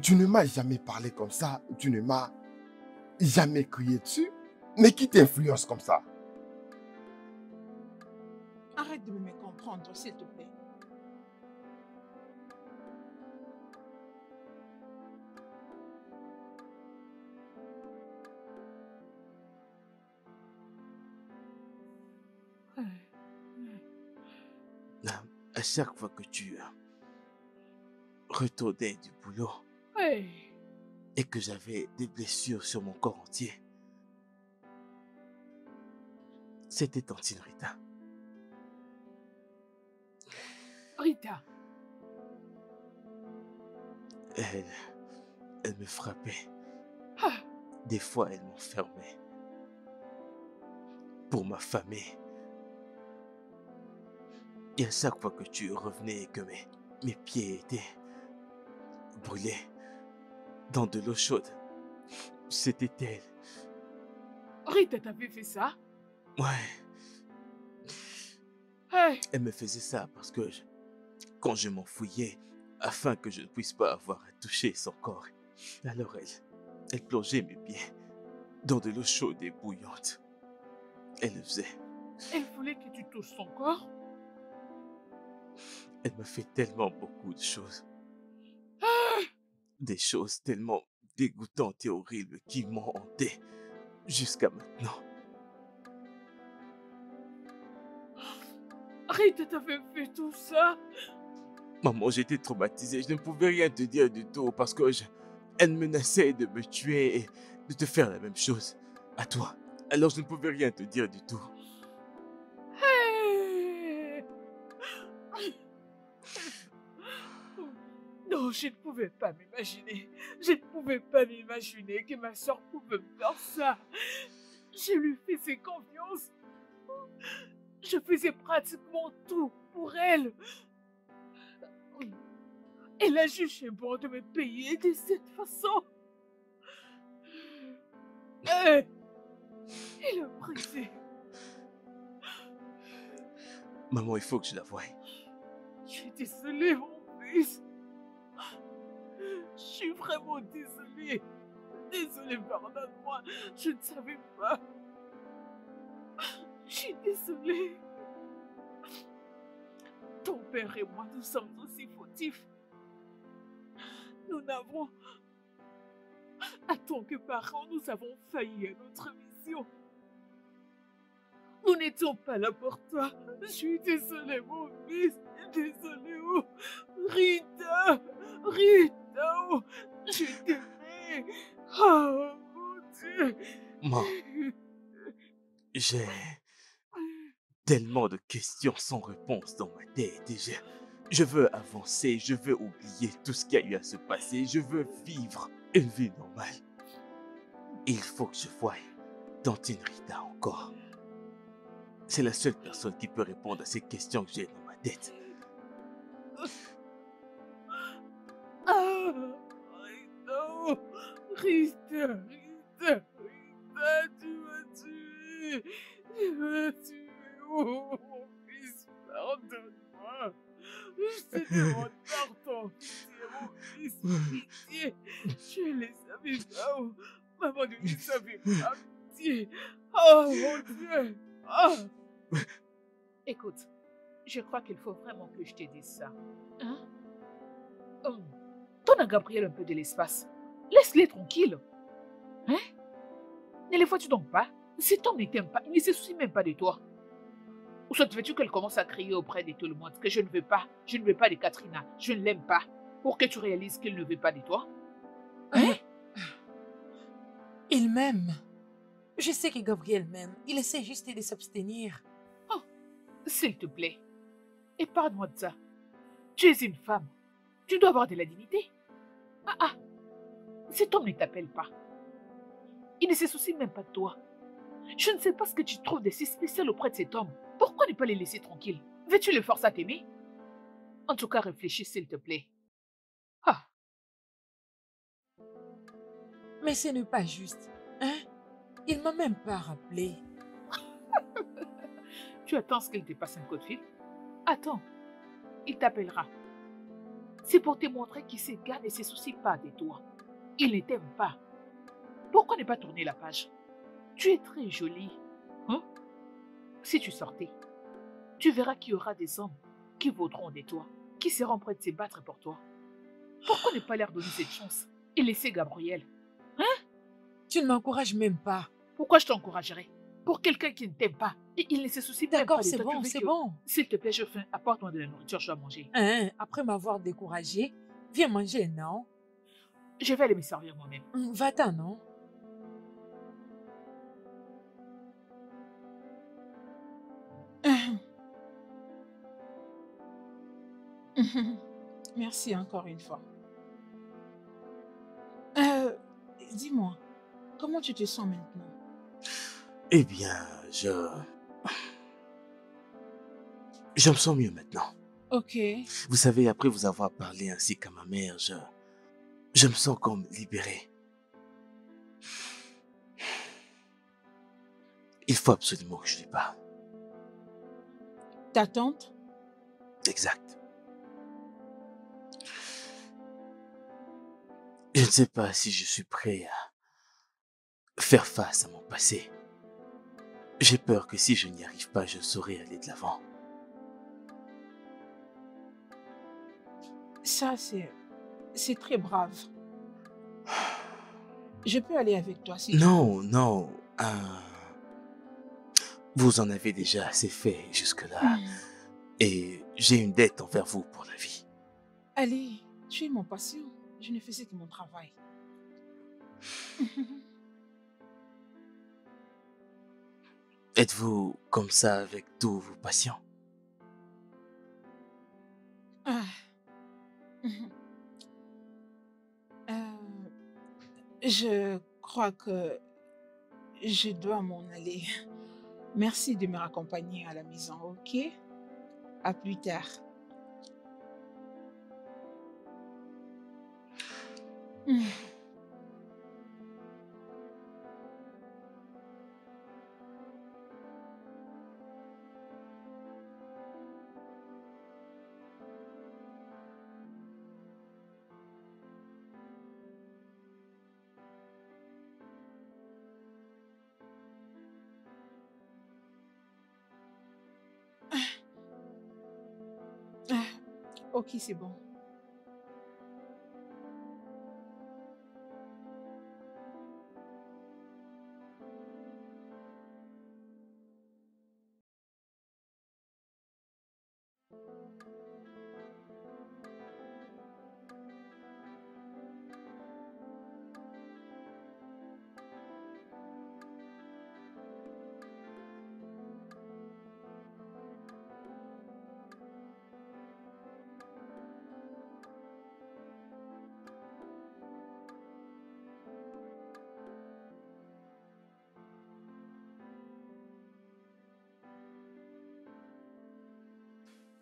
Tu ne m'as jamais parlé comme ça, tu ne m'as jamais crié dessus. Mais qui t'influence comme ça? Arrête de me comprendre, s'il te plaît. À chaque fois que tu retournais du boulot Hey, et que j'avais des blessures sur mon corps entier, c'était tantine Rita. Rita, Elle me frappait. ah, Des fois, elle m'enfermait pour m'affamer. Et à chaque fois que tu revenais et que mes pieds étaient brûlés dans de l'eau chaude, c'était elle. Rita t'avait fait ça? Ouais, Hey, elle me faisait ça parce que quand je m'enfouillais, afin que je ne puisse pas avoir à toucher son corps, alors elle plongeait mes pieds dans de l'eau chaude et bouillante. Elle le faisait. elle voulait que tu touches son corps? Elle m'a fait tellement beaucoup de choses. Des choses tellement dégoûtantes et horribles qui m'ont hanté jusqu'à maintenant. Rita t'avait fait tout ça. Maman, j'étais traumatisé. Je ne pouvais rien te dire du tout parce que elle menaçait de me tuer et de te faire la même chose à toi. Alors je ne pouvais rien te dire du tout. Hey! Non, je ne pouvais pas m'imaginer. Je ne pouvais pas m'imaginer que ma soeur pouvait me faire ça. Je lui faisais confiance. Je faisais pratiquement tout pour elle. Elle a jugé bon de me payer de cette façon. Elle a brisé. Maman, il faut que je la voie. Je suis désolée, mon fils. Je suis vraiment désolée. Désolée, pardonne-moi. Je ne savais pas. Je suis désolée. Ton père et moi, nous sommes aussi fautifs. Nous n'avons... En tant que parents, nous avons failli à notre mission. Nous n'étions pas là pour toi. Je suis désolée, mon fils. Désolée, oh. Rita. Rita, oh. Je t'aimais. Oh, mon Dieu. Maman, j'ai tellement de questions sans réponse dans ma tête. Et je veux avancer, je veux oublier tout ce qui a eu à se passer. Je veux vivre une vie normale. Et il faut que je voie Tantine Rita encore. C'est la seule personne qui peut répondre à ces questions que j'ai dans ma tête. Ah, non. Rita, Rita, Rita, tu m'as tué. Tu m'as tué. Oh, mon fils, pardonne-moi. Je te demande pardon. Pitié, mon fils, pitié. Je ne les savais pas. Oh, maman ne les savait pas. Pitié. Oh, mon Dieu. Oh. Écoute, je crois qu'il faut vraiment que je te dise ça. Hein? Donne à Gabriel un peu de l'espace. Laisse-les tranquilles. Hein? Ne les vois-tu donc pas? Cet homme ne t'aime pas. Il ne se soucie même pas de toi. Ou soit veux-tu qu'elle commence à crier auprès de tout le monde que je ne veux pas de Katrina, je ne l'aime pas, pour que tu réalises qu'il ne veut pas de toi? Hein? Il m'aime. Je sais que Gabriel m'aime. Il essaie juste de s'abstenir. Oh, s'il te plaît, épargne-moi de ça. Tu es une femme. Tu dois avoir de la dignité. Ah, cet homme ne t'appelle pas. Il ne se soucie même pas de toi. Je ne sais pas ce que tu trouves de si spécial auprès de cet homme. Pourquoi ne pas les laisser tranquilles? Veux-tu le forcer à t'aimer? En tout cas, réfléchis s'il te plaît. Ah. Mais ce n'est pas juste. Hein? Il m'a même pas rappelé. Tu attends ce qu'il te passe un coup de fil? Attends, il t'appellera. C'est pour te montrer qu'il se garde et ne se soucie pas de toi. Il ne t'aime pas. Pourquoi ne pas tourner la page? Tu es très jolie. Hein? Si tu sortais, tu verras qu'il y aura des hommes qui vaudront de toi, qui seront prêts de se battre pour toi. Pourquoi ne pas leur donner cette chance et laisser Gabriel? Hein? Tu ne m'encourages même pas. Pourquoi je t'encouragerais? Pour quelqu'un qui ne t'aime pas et il ne se soucie même pas D'accord, de c'est toi. bon, c'est bon. S'il te plaît, je faim. Apporte-moi de la nourriture, je dois manger. Hein? Après m'avoir découragé, viens manger, non? Je vais aller me servir moi-même. Va-t'en, non? Merci encore une fois. Dis-moi, comment tu te sens maintenant? Eh bien, je me sens mieux maintenant. Ok. Vous savez, après vous avoir parlé ainsi qu'à ma mère, je me sens comme libéré. Il faut absolument que je lui parle. Ta tante? Exact. Je ne sais pas si je suis prêt à faire face à mon passé. J'ai peur que si je n'y arrive pas, je ne saurais aller de l'avant. Ça, c'est très brave. Je peux aller avec toi si tu veux. Non, non. Vous en avez déjà assez fait jusque-là. Et j'ai une dette envers vous pour la vie. Allez, tu es mon patient. Je ne faisais que mon travail. Êtes-vous comme ça avec tous vos patients? Ah. Euh, je crois que je dois m'en aller. Merci de me raccompagner à la maison, ok? À plus tard. Ah, ok, c'est bon.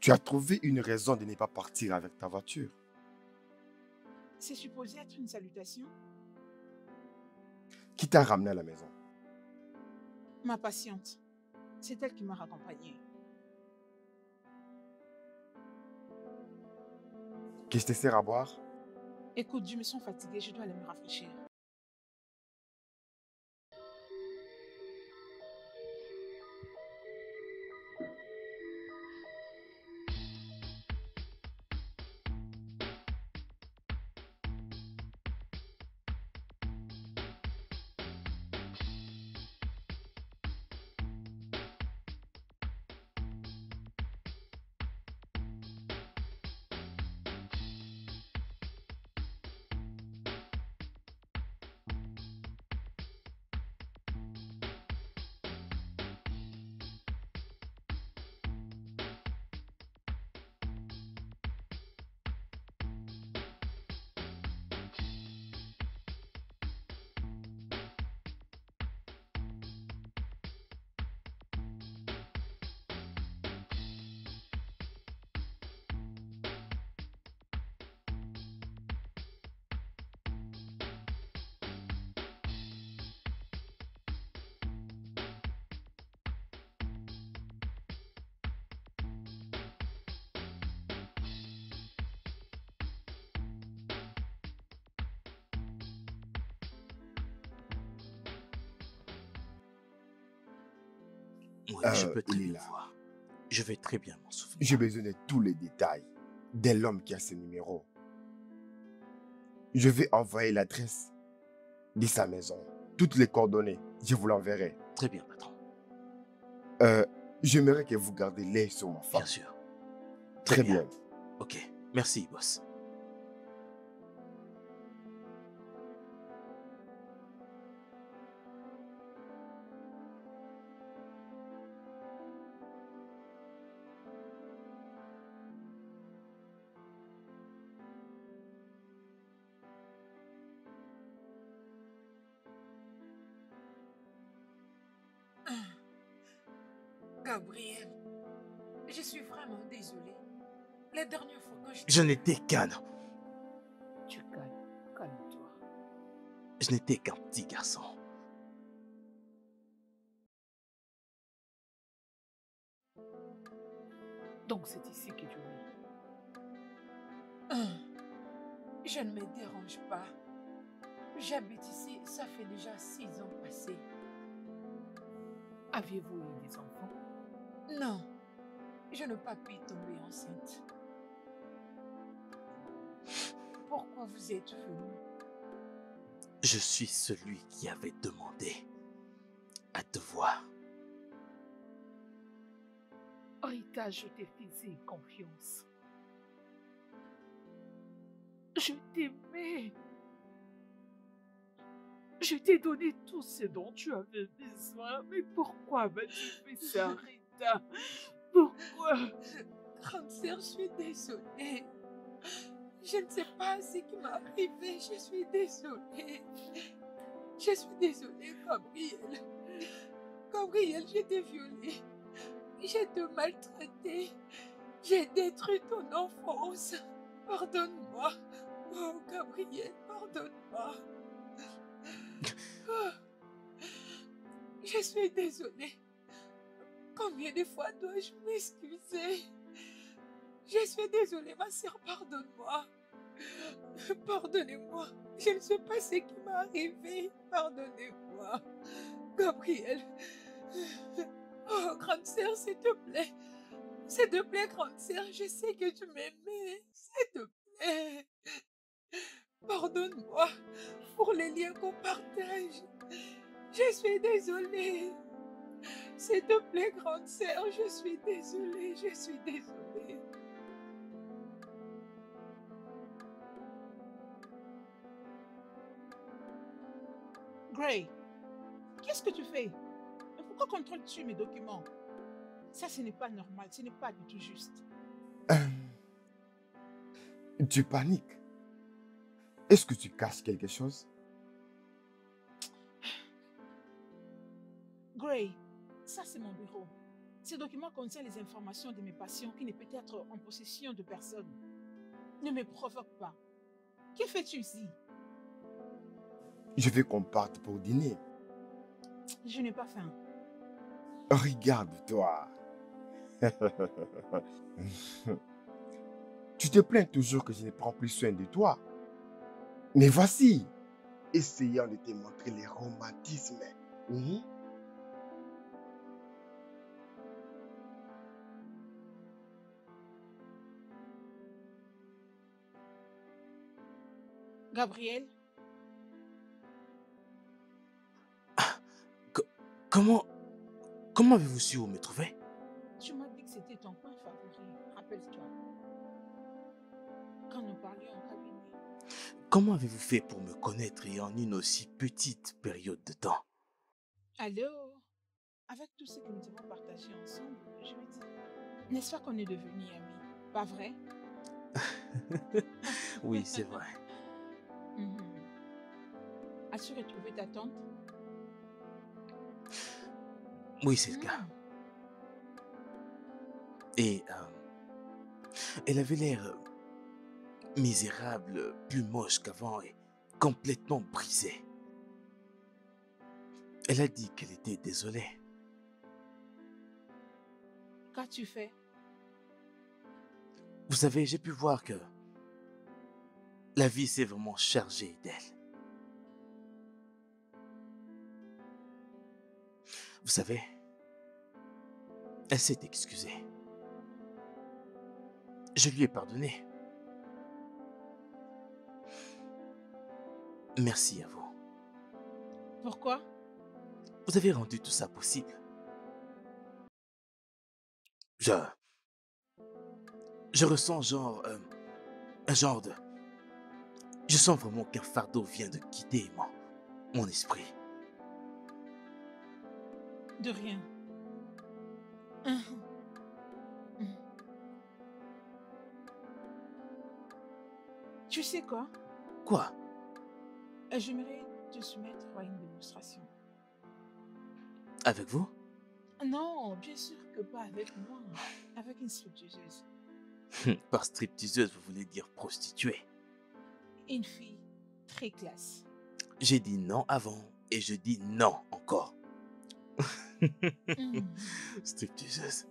Tu as trouvé une raison de ne pas partir avec ta voiture. C'est supposé être une salutation? Qui t'a ramené à la maison? Ma patiente. C'est elle qui m'a raccompagnée. Qu'est-ce que te sert à boire? Écoute, je me sens fatiguée, je dois aller me rafraîchir. Oui, je peux très il est bien là. voir. Je vais très bien m'en souvenir. J'ai besoin de tous les détails de l'homme qui a ce numéro. Je vais envoyer l'adresse de sa maison. Toutes les coordonnées, je vous l'enverrai. Très bien, patron. J'aimerais que vous gardiez l'œil sur ma femme. Bien sûr. Très bien. Ok, merci, boss. Gabriel, je suis vraiment désolée. La dernière fois que Je n'étais qu'un... Tu calme-toi. Je n'étais qu'un petit garçon. Donc c'est ici que tu vis. Je ne me dérange pas. J'habite ici, ça fait déjà 6 ans passés. Aviez-vous eu des enfants? Non, je n'ai pas pu tomber enceinte. Pourquoi vous êtes venu? Je suis celui qui avait demandé à te voir. Rita, je t'ai fait confiance. Je t'aimais. Je t'ai donné tout ce dont tu avais besoin. Mais pourquoi m'as-tu fait ça, Rita? Pourquoi? Grande sœur, je suis désolée. Je ne sais pas ce qui m'est arrivé. Je suis désolée. Je suis désolée, Gabriel. Gabriel, j'ai été violée. J'ai été maltraitée. J'ai détruit ton enfance. Pardonne-moi. Oh, Gabriel, pardonne-moi. Oh, je suis désolée. Combien de fois dois-je m'excuser? Je suis désolée, ma sœur, pardonne-moi. Pardonnez-moi. Je ne sais pas ce qui m'est arrivé. Pardonnez-moi. Gabriel. Oh, grande sœur, s'il te plaît. S'il te plaît, grande sœur, je sais que tu m'aimais. S'il te plaît. Pardonne-moi pour les liens qu'on partage. Je suis désolée. S'il te plaît, grande sœur, je suis désolée. Je suis désolée. Gray, qu'est-ce que tu fais? Mais pourquoi contrôles-tu mes documents? Ça, ce n'est pas normal, ce n'est pas du tout juste. Tu paniques. Est-ce que tu caches quelque chose? Gray, ça c'est mon bureau. Ces documents contiennent les informations de mes patients qui ne peuvent être en possession de personne. Ne me provoque pas. Que fais-tu ici? Je veux qu'on parte pour dîner. Je n'ai pas faim. Regarde-toi. Tu te plains toujours que je ne prends plus soin de toi. Mais voici, essayant de te montrer les romantismes. Mhm. Gabriel, Comment avez-vous su où me trouver? tu m'as dit que c'était ton coin favori. Rappelle-toi. Quand nous parlions en cabinet. Comment avez-vous fait pour me connaître et en une aussi petite période de temps? Allô? Avec tout ce que nous avons partagé ensemble, je me dis, n'est-ce pas qu'on est devenus amis? Pas vrai? Oui, c'est vrai. Mhm. As-tu retrouvé ta tante? Oui, c'est le cas. Mhm. Et elle avait l'air misérable, plus moche qu'avant et complètement brisée. Elle a dit qu'elle était désolée. Qu'as-tu fait? Vous savez, j'ai pu voir que la vie s'est vraiment chargée d'elle. Vous savez, elle s'est excusée. Je lui ai pardonné. Merci à vous. Pourquoi? Vous avez rendu tout ça possible. Je ressens un genre de... Je sens vraiment qu'un fardeau vient de quitter mon esprit. De rien. Mhm. Mhm. Tu sais quoi? Quoi? J'aimerais te soumettre à une démonstration. Avec vous? Non, bien sûr que pas avec moi. Avec une stripteaseuse. Par stripteaseuse, vous voulez dire prostituée. Une fille très classe. J'ai dit non avant et je dis non encore. Mhm. Stripteaseuse.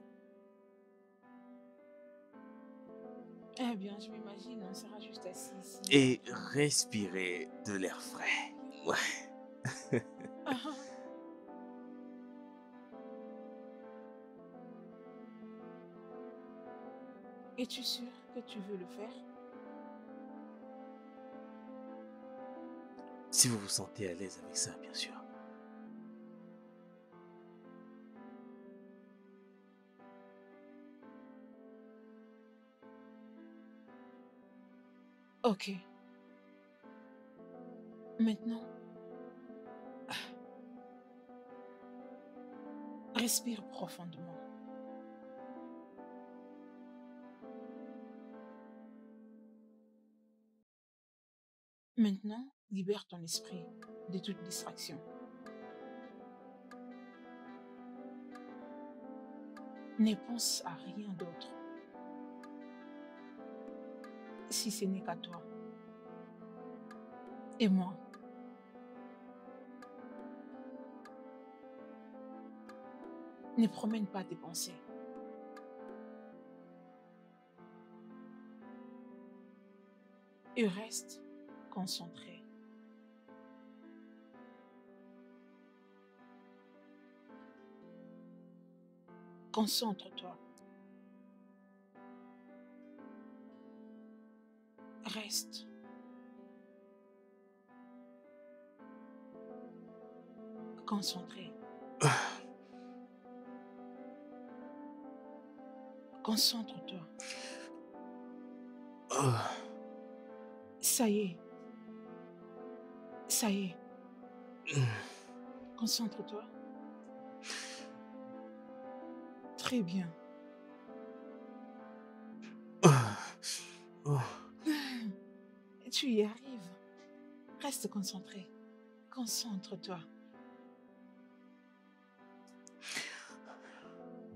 Eh bien, je m'imagine, on sera juste assis ici. Et respirer de l'air frais. Ouais. Ah, es-tu sûr que tu veux le faire? Si vous vous sentez à l'aise avec ça, bien sûr. Ok. Maintenant, respire profondément. Maintenant, libère ton esprit de toute distraction. Ne pense à rien d'autre si ce n'est qu'à toi et moi. Ne promène pas tes pensées. Et reste concentré. Concentre-toi. Reste. Concentré. Concentre-toi. Ça y est. Ça y est. Concentre-toi. Très bien. Tu y arrives. Reste concentré. Concentre-toi.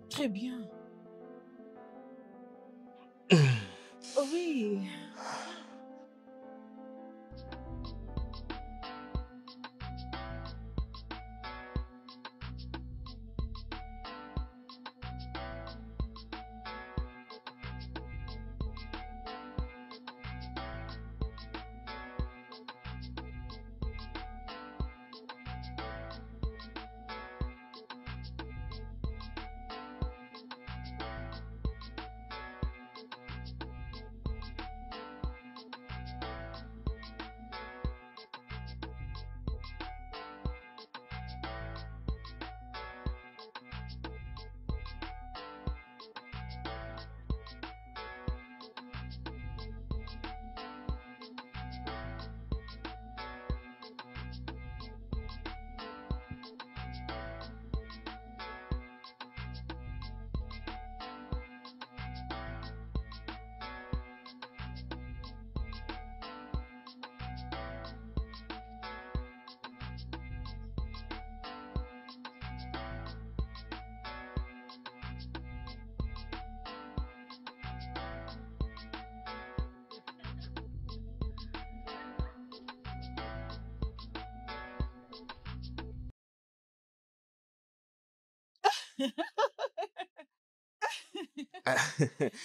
Très bien. Oui.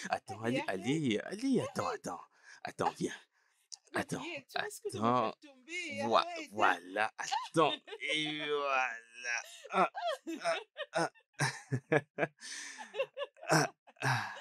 Attends, Et allez, arrête, attends. Attends, viens. Attends, Gabriel, tu risques de me faire tomber. Arrête. voilà, attends, et voilà. Ah, ah, ah. Ah, ah.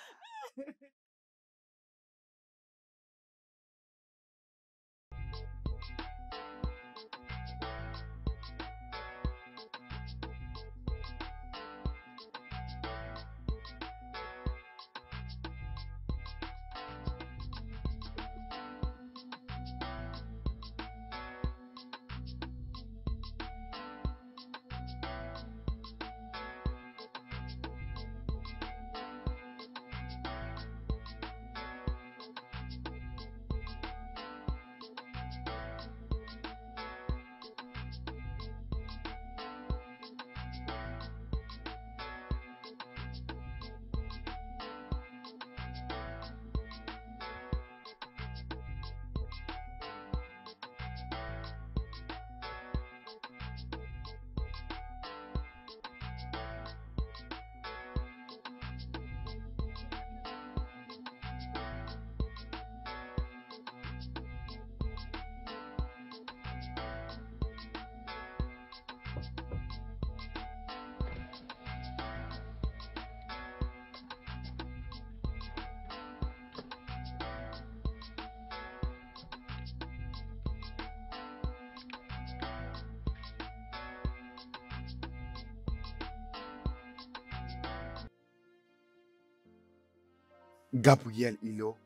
Gabriel Hilo,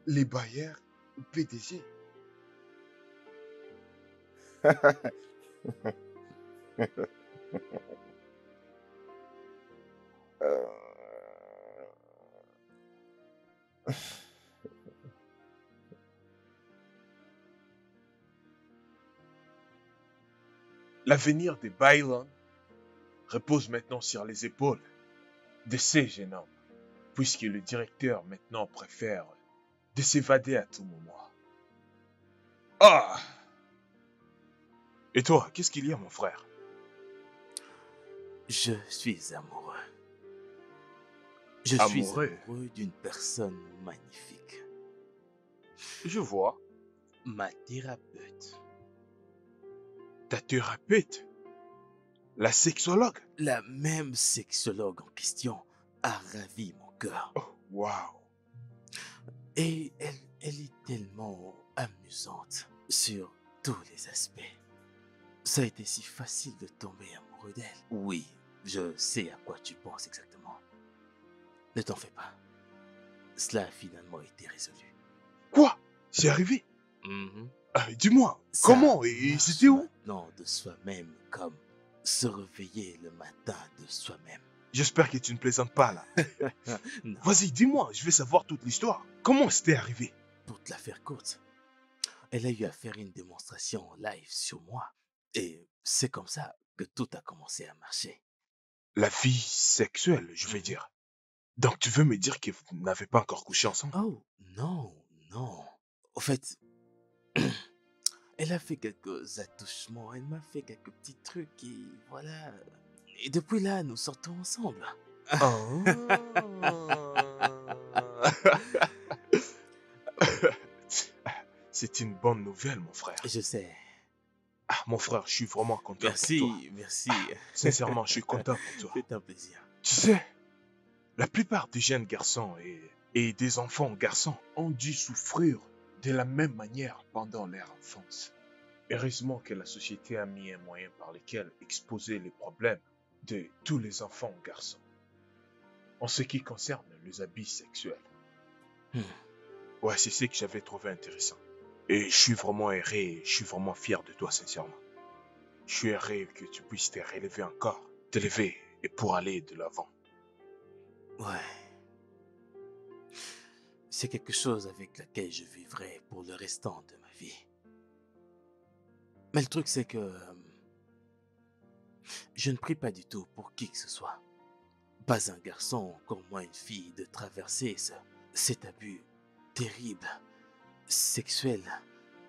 les bailleurs PDG. Euh, L'avenir de Byron repose maintenant sur les épaules de ces jeunes hommes, puisque le directeur maintenant préfère de s'évader à tout moment. Ah! Et toi, qu'est-ce qu'il y a, mon frère? Je suis amoureux. Je suis Amoureux? amoureux d'une personne magnifique. Je vois. Ma thérapeute. Ta thérapeute? La sexologue? La même sexologue en question a ravi mon cœur. Oh, waouh! Et elle est tellement amusante sur tous les aspects. Ça a été si facile de tomber amoureux d'elle. Oui, je sais à quoi tu penses exactement. Ne t'en fais pas. Cela a finalement été résolu. Quoi? C'est arrivé? Mhm. Dis-moi, Ça comment et marche c'était où? maintenant de soi-même comme se réveiller le matin de soi-même. J'espère que tu ne plaisantes pas là. Non, Vas-y, dis-moi, je veux savoir toute l'histoire. Comment c'était arrivé? pour te la faire courte, elle a eu à faire une démonstration en live sur moi. Et c'est comme ça que tout a commencé à marcher. La vie sexuelle, je veux dire. Donc tu veux me dire que vous n'avez pas encore couché ensemble? Oh, non, non. Au fait, elle a fait quelques attouchements, elle m'a fait quelques petits trucs et voilà. Et depuis là, nous sortons ensemble. Oh. C'est une bonne nouvelle, mon frère. Je sais. Ah, mon frère, je suis vraiment content pour toi. Merci, merci. Sincèrement, je suis content pour toi. C'est un plaisir. Tu sais, la plupart des jeunes garçons et des enfants garçons ont dû souffrir de la même manière pendant leur enfance. Heureusement que la société a mis un moyen par lequel exposer les problèmes de tous les enfants garçons. En ce qui concerne les abus sexuels. Hmm. Ouais, c'est ce que j'avais trouvé intéressant. Et je suis vraiment heureux, je suis vraiment fier de toi, sincèrement. Je suis heureux que tu puisses te relever encore, t'élever et pour aller de l'avant. Ouais. C'est quelque chose avec laquelle je vivrai pour le restant de ma vie. Mais le truc, c'est que je ne prie pas du tout pour qui que ce soit. Pas un garçon, encore moins une fille, de traverser cet abus terrible, sexuel,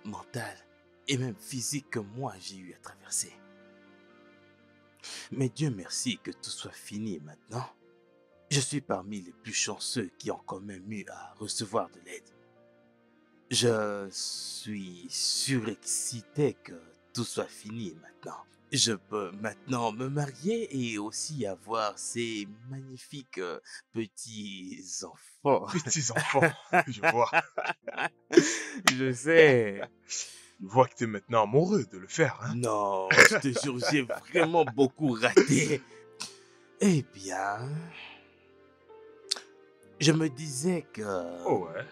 mental et même physique que moi j'ai eu à traverser. Mais Dieu merci que tout soit fini maintenant. Je suis parmi les plus chanceux qui ont quand même eu à recevoir de l'aide. Je suis surexcité que tout soit fini maintenant. Je peux maintenant me marier et aussi avoir ces magnifiques petits-enfants. Petits enfants, je vois. Je sais. Je vois que tu es maintenant amoureux de le faire, hein? Non, je te jure, j'ai vraiment beaucoup raté. Eh bien, je me disais que... Oh ouais.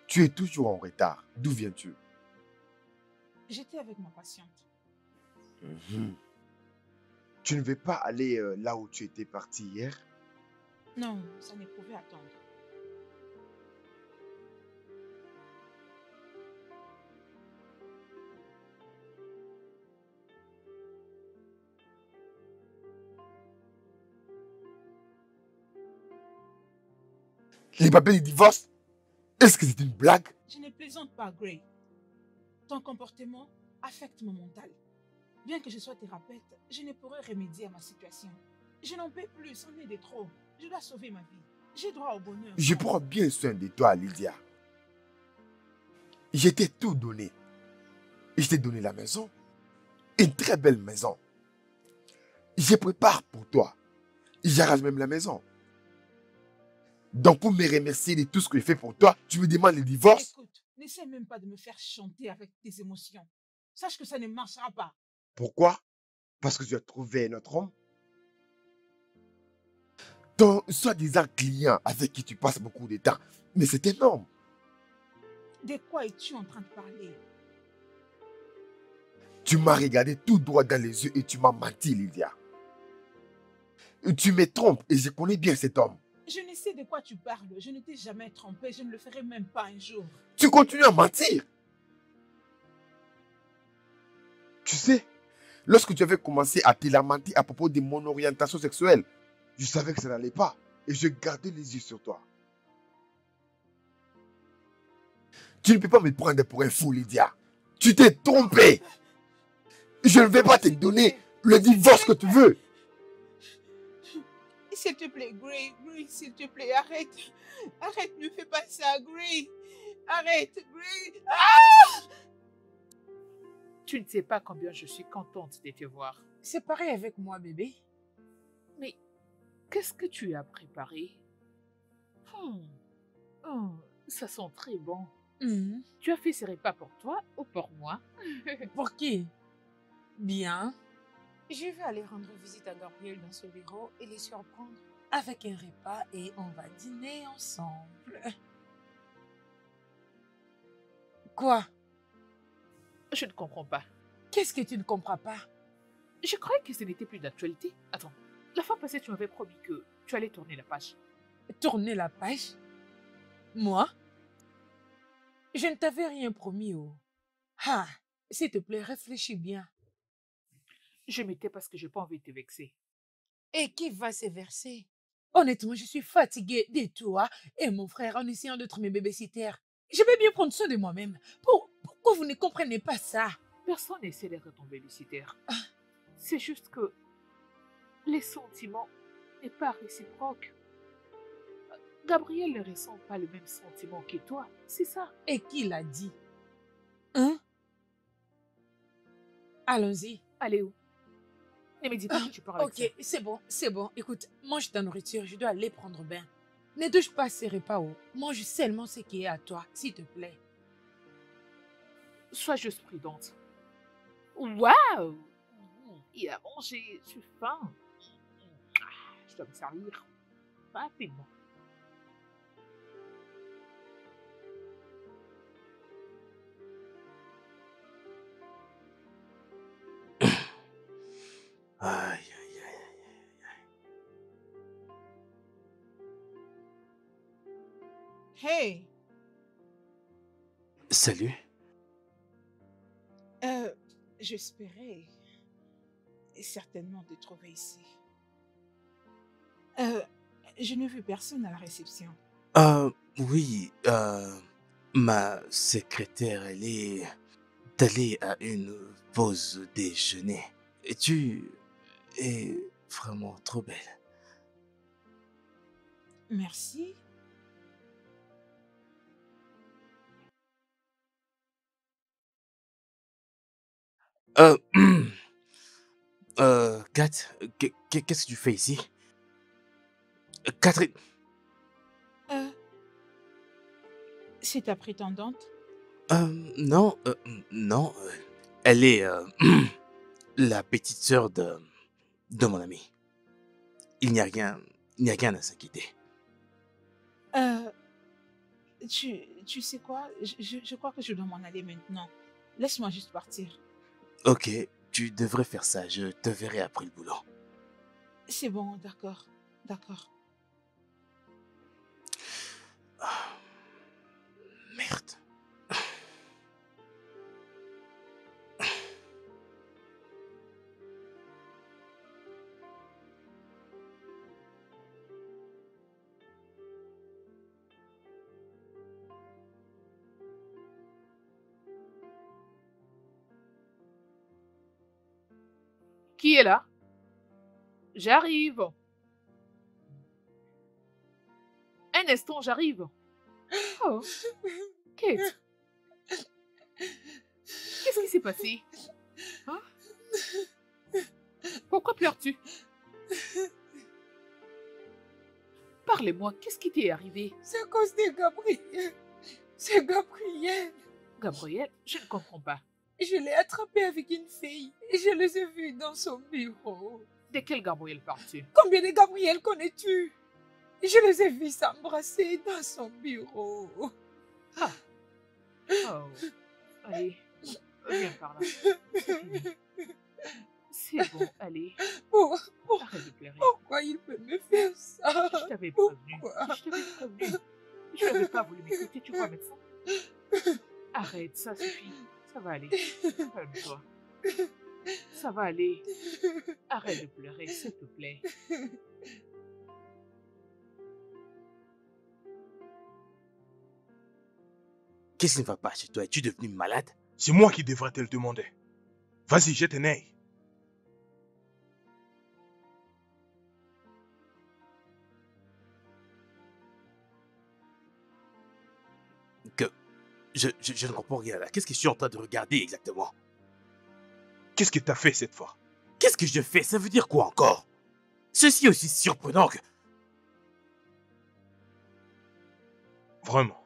Tu es toujours en retard. D'où viens-tu? J'étais avec ma patiente. Tu ne veux pas aller là où tu étais parti hier? Non, ça ne pouvait attendre. Les papiers de divorce? Est-ce que c'est une blague? Je ne plaisante pas, Gray. Ton comportement affecte mon mental. Bien que je sois thérapeute, je ne pourrais remédier à ma situation. Je n'en peux plus, c'en est de trop. Je dois sauver ma vie. J'ai droit au bonheur. Je prends bien soin de toi, Lydia. Je t'ai tout donné. Je t'ai donné la maison. Une très belle maison. Je prépare pour toi J'arrache même la maison. Donc pour me remercier de tout ce que j'ai fait pour toi, tu me demandes le divorce? Écoute, n'essaie même pas de me faire chanter avec tes émotions. Sache que ça ne marchera pas. Pourquoi? Parce que tu as trouvé un autre homme? Ton soi-disant client avec qui tu passes beaucoup de temps. Mais c'est un homme. De quoi es-tu en train de parler? Tu m'as regardé tout droit dans les yeux et tu m'as menti, Lydia. Tu me trompes et je connais bien cet homme. Je ne sais de quoi tu parles. Je ne t'ai jamais trompé. Je ne le ferai même pas un jour. Tu continues à mentir. Tu sais, lorsque tu avais commencé à te lamenter à propos de mon orientation sexuelle, je savais que ça n'allait pas et je gardais les yeux sur toi. Tu ne peux pas me prendre pour un fou, Lydia. Tu t'es trompé. Je ne vais pas te donner le divorce que tu veux. S'il te plaît, Gray, s'il te plaît, arrête. Arrête, ne fais pas ça, Gray. Arrête, Gray. Tu ne sais pas combien je suis contente de te voir. C'est pareil avec moi, bébé. Mais qu'est-ce que tu as préparé? Ça sent très bon. Tu as fait ces repas pour toi ou pour moi? Pour qui? Bien. Je vais aller rendre visite à Gabriel dans son bureau et les surprendre avec un repas et on va dîner ensemble. Quoi? Je ne comprends pas. Qu'est-ce que tu ne comprends pas? Je croyais que ce n'était plus d'actualité. Attends, la fois passée, tu m'avais promis que tu allais tourner la page. Tourner la page? Moi? Je ne t'avais rien promis, oh. Ah, s'il te plaît, réfléchis bien. Je m'étais parce que je n'ai pas envie de te vexer. Et qui va se verser? Honnêtement, je suis fatiguée de toi et mon frère en essayant d'être mes babysitters. Je vais bien prendre soin de moi-même. Pourquoi vous ne comprenez pas ça? Personne n'essaie d'être ton babysitter. C'est juste que les sentiments n'est pas réciproques. Gabriel ne ressent pas le même sentiment que toi, c'est ça. Et qui l'a dit? Hein? Allons-y. Allez où? Ne me dis pas que tu pars avec ça. Ok, c'est bon. Écoute, mange ta nourriture, je dois aller prendre bain. Ne touche pas ces repas, oh. Mange seulement ce qui est à toi, s'il te plaît. Sois juste prudente. Waouh! Il a mangé, je suis faim. Je dois me servir rapidement. Aïe, aïe, aïe. Hey, Salut. j'espérais certainement te trouver ici. Je n'ai vu personne à la réception. Oui, ma secrétaire, elle est allée à une pause déjeuner. Et tu es vraiment trop belle. Merci. Euh, Kat, qu'est-ce que tu fais ici? Catherine, Euh, c'est ta prétendante? non, non, elle est la petite sœur de mon ami. Il n'y a rien à s'inquiéter. Tu sais quoi? Je crois que je dois m'en aller maintenant. Laisse-moi juste partir. Ok, tu devrais faire ça. Je te verrai après le boulot. C'est bon, d'accord. D'accord. Ah, merde. Qui est là? J'arrive. Un instant, j'arrive. Oh, Kate. Qu'est-ce qui s'est passé? Hein? Pourquoi pleures-tu? Parlez-moi, qu'est-ce qui t'est arrivé? C'est à cause de Gabriel. C'est Gabriel. Gabriel, je ne comprends pas. Je l'ai attrapé avec une fille et je les ai vus dans son bureau. De quel Gabriel parles-tu? Combien de Gabriel connais-tu? Je les ai vus s'embrasser dans son bureau. Ah. Oh. Allez, viens par là. C'est fini. C'est bon, allez. Arrête de pleurer. Pourquoi il peut me faire ça? Je t'avais prévenu. Pourquoi? Je t'avais prévenu. Tu n'avais pas voulu m'écouter, tu crois maintenant? Arrête, ça suffit. Ça va aller. Calme-toi. Ça va aller. Arrête de pleurer, s'il te plaît. Qu'est-ce qui ne va pas chez toi? Es-tu devenu malade? C'est moi qui devrais te le demander. Vas-y, jette un œil. Je ne comprends rien là. Qu'est-ce que je suis en train de regarder exactement? Qu'est-ce que t'as fait cette fois? Qu'est-ce que je fais? Ça veut dire quoi encore? Ceci est aussi surprenant que... Vraiment.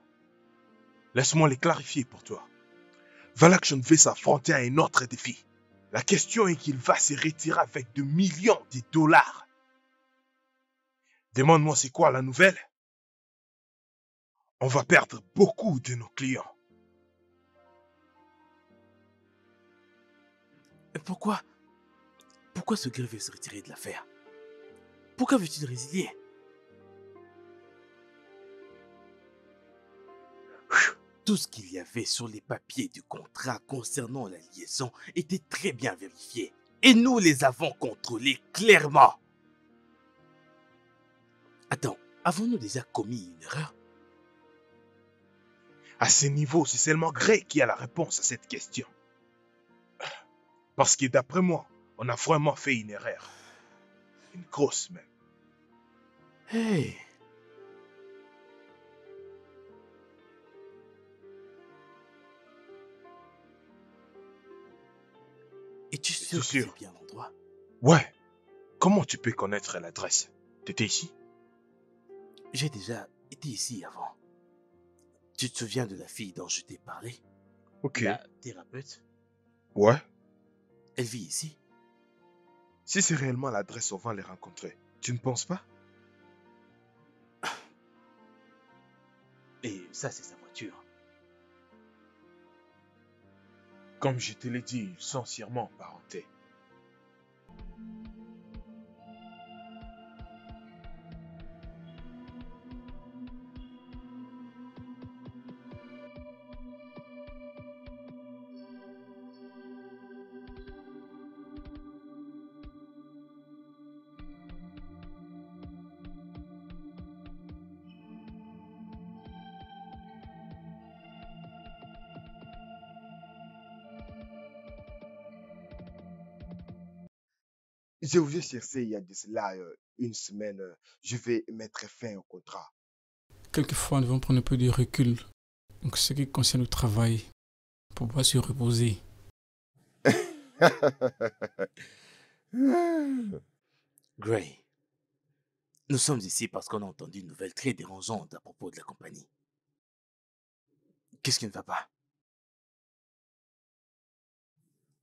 Laisse-moi les clarifier pour toi. Valaction veut s'affronter à un autre défi. La question est qu'il va se retirer avec de millions de dollars. Demande-moi c'est quoi la nouvelle? On va perdre beaucoup de nos clients. Pourquoi ce gars veut se retirer de l'affaire? Pourquoi veut-il résilier? Tout ce qu'il y avait sur les papiers du contrat concernant la liaison était très bien vérifié. Et nous les avons contrôlés clairement. Attends, avons-nous déjà commis une erreur? À ce niveau, c'est seulement Gray qui a la réponse à cette question. Parce que d'après moi, on a vraiment fait une erreur. Une grosse même. Hey! Es-tu sûr que c'est bien l'endroit? Ouais. Comment tu peux connaître l'adresse? T'étais ici? J'ai déjà été ici avant. Tu te souviens de la fille dont je t'ai parlé? Ok. La thérapeute? Ouais. Elle vit ici? Si c'est réellement l'adresse, on va les rencontrer. Tu ne penses pas? Et ça, c'est sa voiture. Comme je te l'ai dit, ils sont sûrement parentés. Je vous ai cherché il y a de cela une semaine. Je vais mettre fin au contrat. Quelquefois, nous devons prendre un peu de recul. Donc, ce qui concerne le travail, pour pouvoir se reposer. Gray, nous sommes ici parce qu'on a entendu une nouvelle très dérangeante à propos de la compagnie. Qu'est-ce qui ne va pas?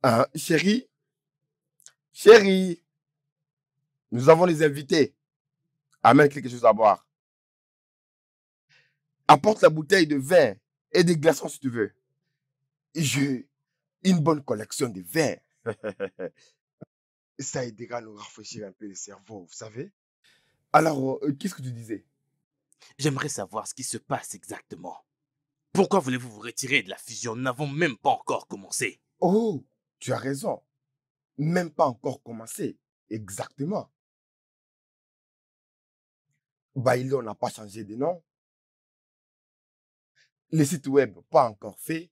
Ah, chérie, chérie, nous avons des invités. Amène quelque chose à boire. Apporte la bouteille de vin et des glaçons si tu veux. J'ai une bonne collection de vins. Ça aidera à nous rafraîchir un peu le cerveau, vous savez. Alors, qu'est-ce que tu disais? J'aimerais savoir ce qui se passe exactement. Pourquoi voulez-vous vous retirer de la fusion? Nous n'avons même pas encore commencé. Oh, tu as raison. Même pas encore commencé. Exactement. Bailo n'a pas changé de nom. Le site web pas encore fait.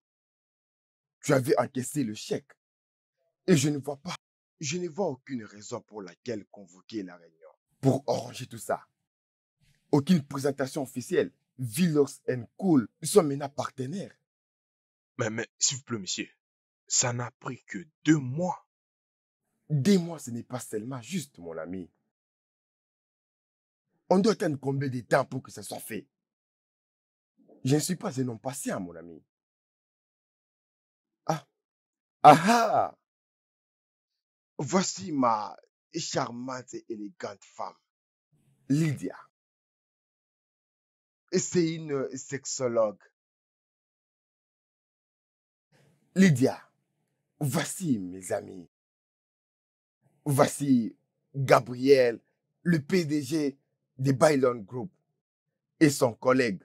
Tu avais encaissé le chèque. Et je ne vois aucune raison pour laquelle convoquer la réunion. Pour arranger tout ça. Aucune présentation officielle. Vilox & Cool, nous sommes maintenant partenaires. Mais s'il vous plaît, monsieur, ça n'a pris que 2 mois. 2 mois, ce n'est pas seulement juste, mon ami. On doit attendre combien de temps pour que ça soit fait? Je ne suis pas un homme patient, mon ami. Ah, ah ah! Voici ma charmante et élégante femme, Lydia. Et c'est une sexologue. Lydia, voici mes amis. Voici Gabriel, le PDG de Bylon Group, et son collègue,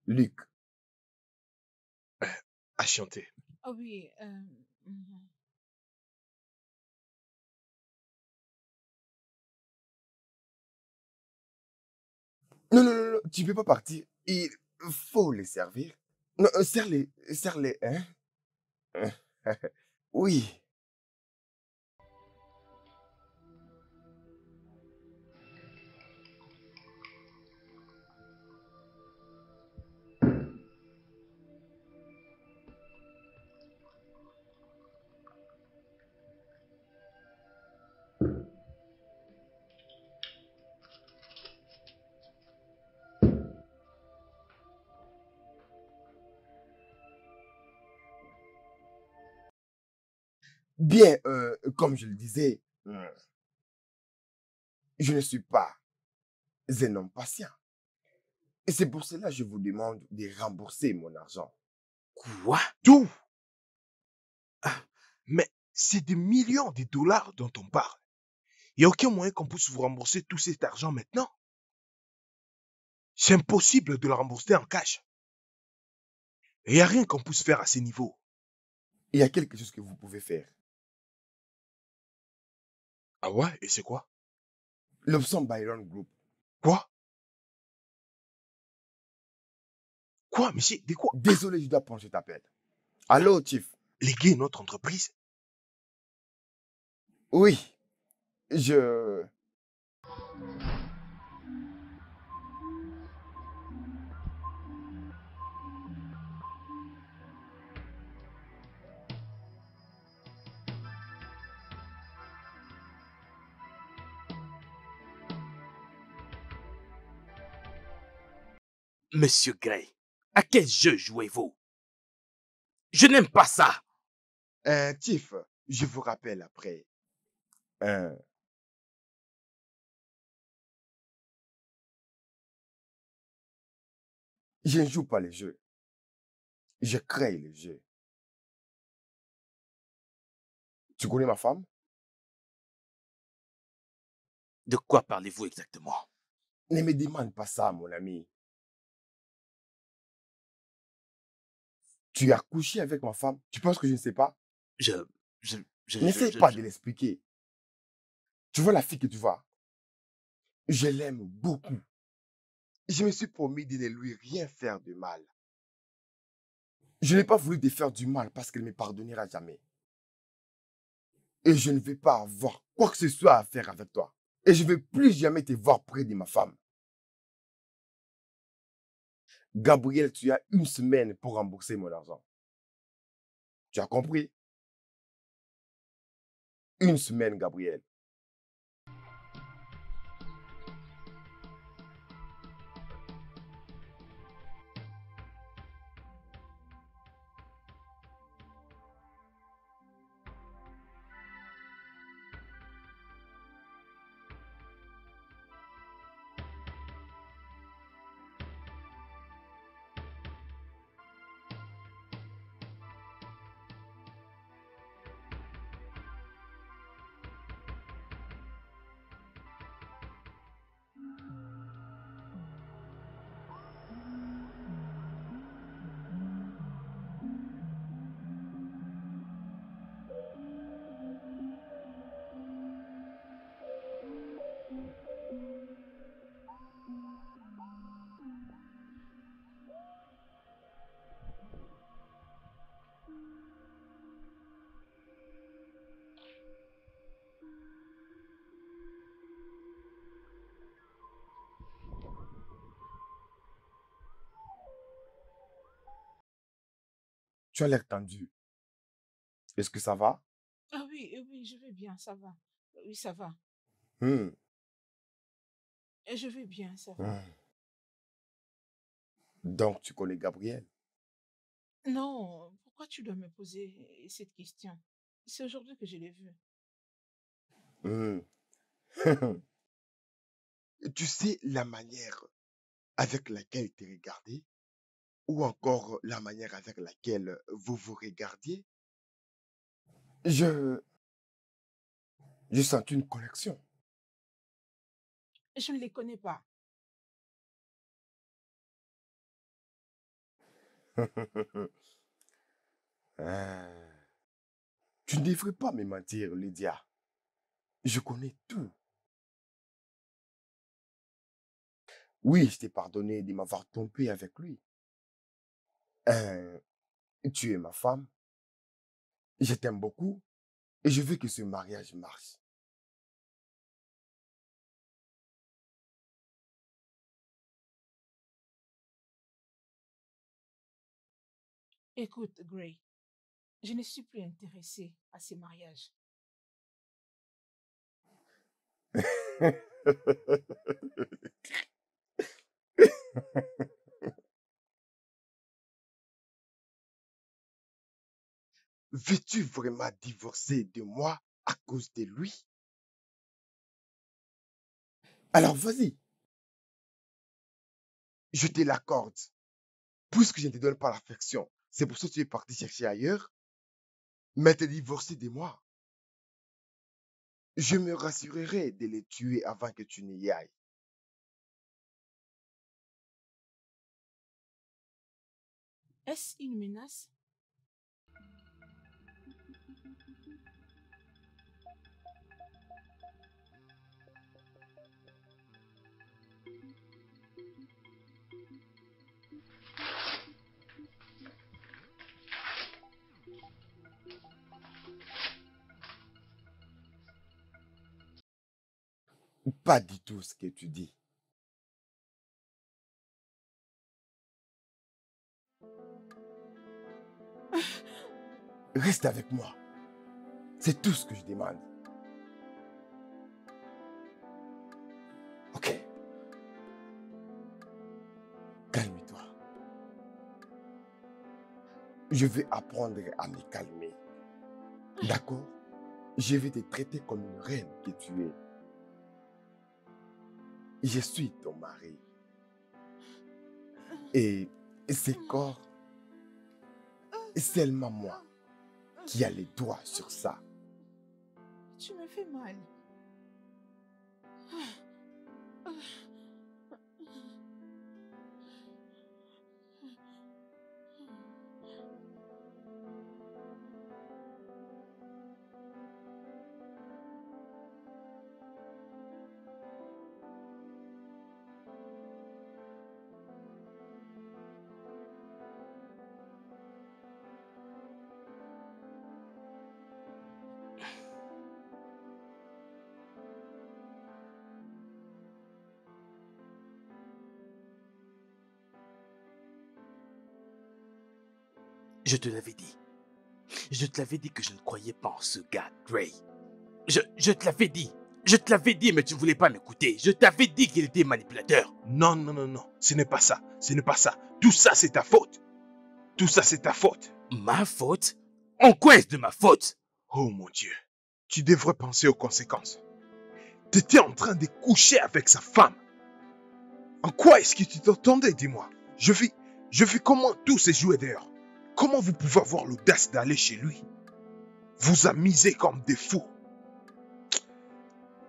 Luc. Enchanté. Ah oui, mhm. Non, non, non, non, tu ne peux pas partir. Il faut les servir. Non, serre-les, hein? Oui. Bien, comme je le disais, je ne suis pas un homme patient. Et c'est pour cela que je vous demande de rembourser mon argent. Quoi? Tout. Ah, mais c'est des millions de dollars dont on parle. Il n'y a aucun moyen qu'on puisse vous rembourser tout cet argent maintenant. C'est impossible de le rembourser en cash. Il n'y a rien qu'on puisse faire à ce niveau. Il y a quelque chose que vous pouvez faire. Ah ouais? Et c'est quoi? L'option Byron Group. Quoi? Quoi, monsieur? De quoi? Désolé, je dois prendre cet appel. Allô, Chief? Léguer notre entreprise? Oui, je... Monsieur Gray, à quel jeu jouez-vous? Je n'aime pas ça. Chief, je vous rappelle après. Euh, je ne joue pas les jeux. Je crée les jeux. Tu connais ma femme? De quoi parlez-vous exactement? Ne me demande pas ça, mon ami. Tu as couché avec ma femme? Tu penses que je ne sais pas? Je, je, N'essaie pas de l'expliquer. Tu vois la fille que tu vois? Je l'aime beaucoup. Je me suis promis de ne lui rien faire de mal. Je n'ai pas voulu te faire du mal parce qu'elle ne me pardonnera jamais. Et je ne vais pas avoir quoi que ce soit à faire avec toi. Et je ne vais plus jamais te voir près de ma femme. Gabriel, tu as une semaine pour rembourser mon argent. Tu as compris? Une semaine, Gabriel. Tu as l'air tendu. Est-ce que ça va? Ah oui, oui, je vais bien, ça va. Oui, ça va. Hmm. Et je vais bien, ça va. Donc, tu connais Gabriel? Non, pourquoi tu dois me poser cette question? C'est aujourd'hui que je l'ai vu. Hmm. Tu sais la manière avec laquelle il te regardait ou encore la manière avec laquelle vous vous regardiez? Je, je sens une connexion. Je ne les connais pas. Ah, tu ne devrais pas me mentir, Lydia. Je connais tout. Oui, je t'ai pardonné de m'avoir trompé avec lui. Euh, Tu es ma femme, je t'aime beaucoup et je veux que ce mariage marche. Écoute, Gray, je ne suis plus intéressée à ces mariages. Veux-tu vraiment divorcer de moi à cause de lui? Alors vas-y, je te l'accorde. Puisque je ne te donne pas l'affection, c'est pour ça que tu es parti chercher ailleurs, mais te divorcer de moi. Je me rassurerai de les tuer avant que tu n'y ailles. Est-ce une menace? Pas du tout ce que tu dis. Reste avec moi. C'est tout ce que je demande. Ok. Calme-toi. Je vais apprendre à me calmer. D'accord? Je vais te traiter comme une reine que tu es. Je suis ton mari. Et c'est corps, seulement moi qui a les doigts sur ça. Tu me fais mal. Je te l'avais dit. Je te l'avais dit que je ne croyais pas en ce gars, Gray. Je te l'avais dit. Je te l'avais dit, mais tu ne voulais pas m'écouter. Je t'avais dit qu'il était manipulateur. Non, non, non, non. Ce n'est pas ça. Ce n'est pas ça. Tout ça, c'est ta faute. Tout ça, c'est ta faute. Ma faute? En quoi est-ce de ma faute? Oh mon Dieu. Tu devrais penser aux conséquences. Tu étais en train de coucher avec sa femme. En quoi est-ce que tu t'entendais, dis-moi? Je vis comment tout s'est joué dehors. Comment vous pouvez avoir l'audace d'aller chez lui? Vous amusez comme des fous.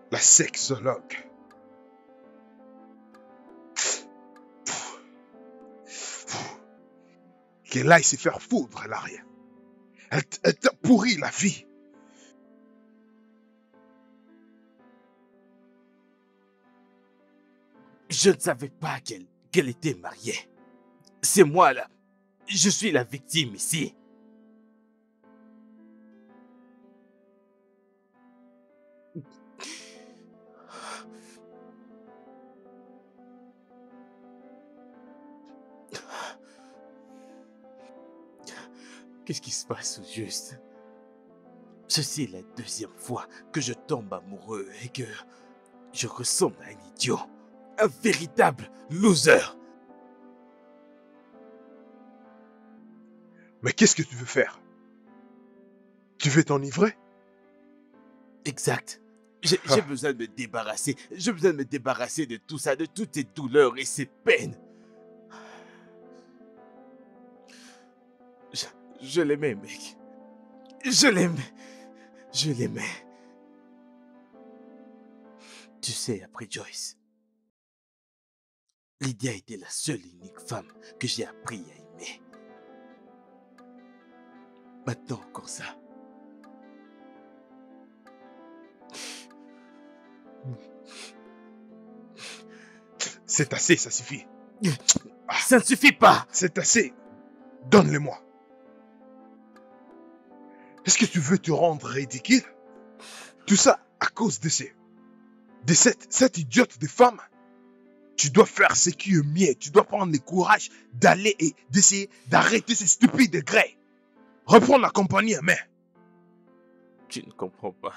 La sexologue. Qu'elle aille se faire foudre, elle a rien. Elle t'a pourri la vie. Je ne savais pas qu'elle était mariée. C'est moi là. Je suis la victime ici. Qu'est-ce qui se passe au juste? Ceci est la deuxième fois que je tombe amoureux et que je ressemble à un idiot. un véritable loser. Mais qu'est-ce que tu veux faire? Tu veux t'enivrer? Exact. J'ai besoin de me débarrasser. J'ai besoin de me débarrasser de tout ça, de toutes ces douleurs et ces peines. Je l'aimais, mec. Je l'aimais. Je l'aimais. Tu sais, après Joyce, Lydia était la seule et unique femme que j'ai appris à aimer. Maintenant encore ça. C'est assez, ça suffit. Ça ne suffit pas. C'est assez. Donne-les-moi. Est-ce que tu veux te rendre ridicule? Tout ça à cause de cette idiote de femme? Tu dois faire ce qui est mieux. Tu dois prendre le courage d'aller et d'essayer d'arrêter ces stupides grès. Reprends la compagnie en main. Tu ne comprends pas.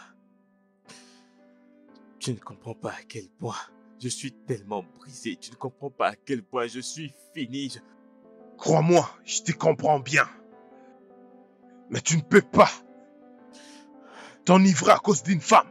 Tu ne comprends pas à quel point je suis tellement brisé. Tu ne comprends pas à quel point je suis fini. Crois-moi, je te comprends bien. Mais tu ne peux pas t'enivrer à cause d'une femme.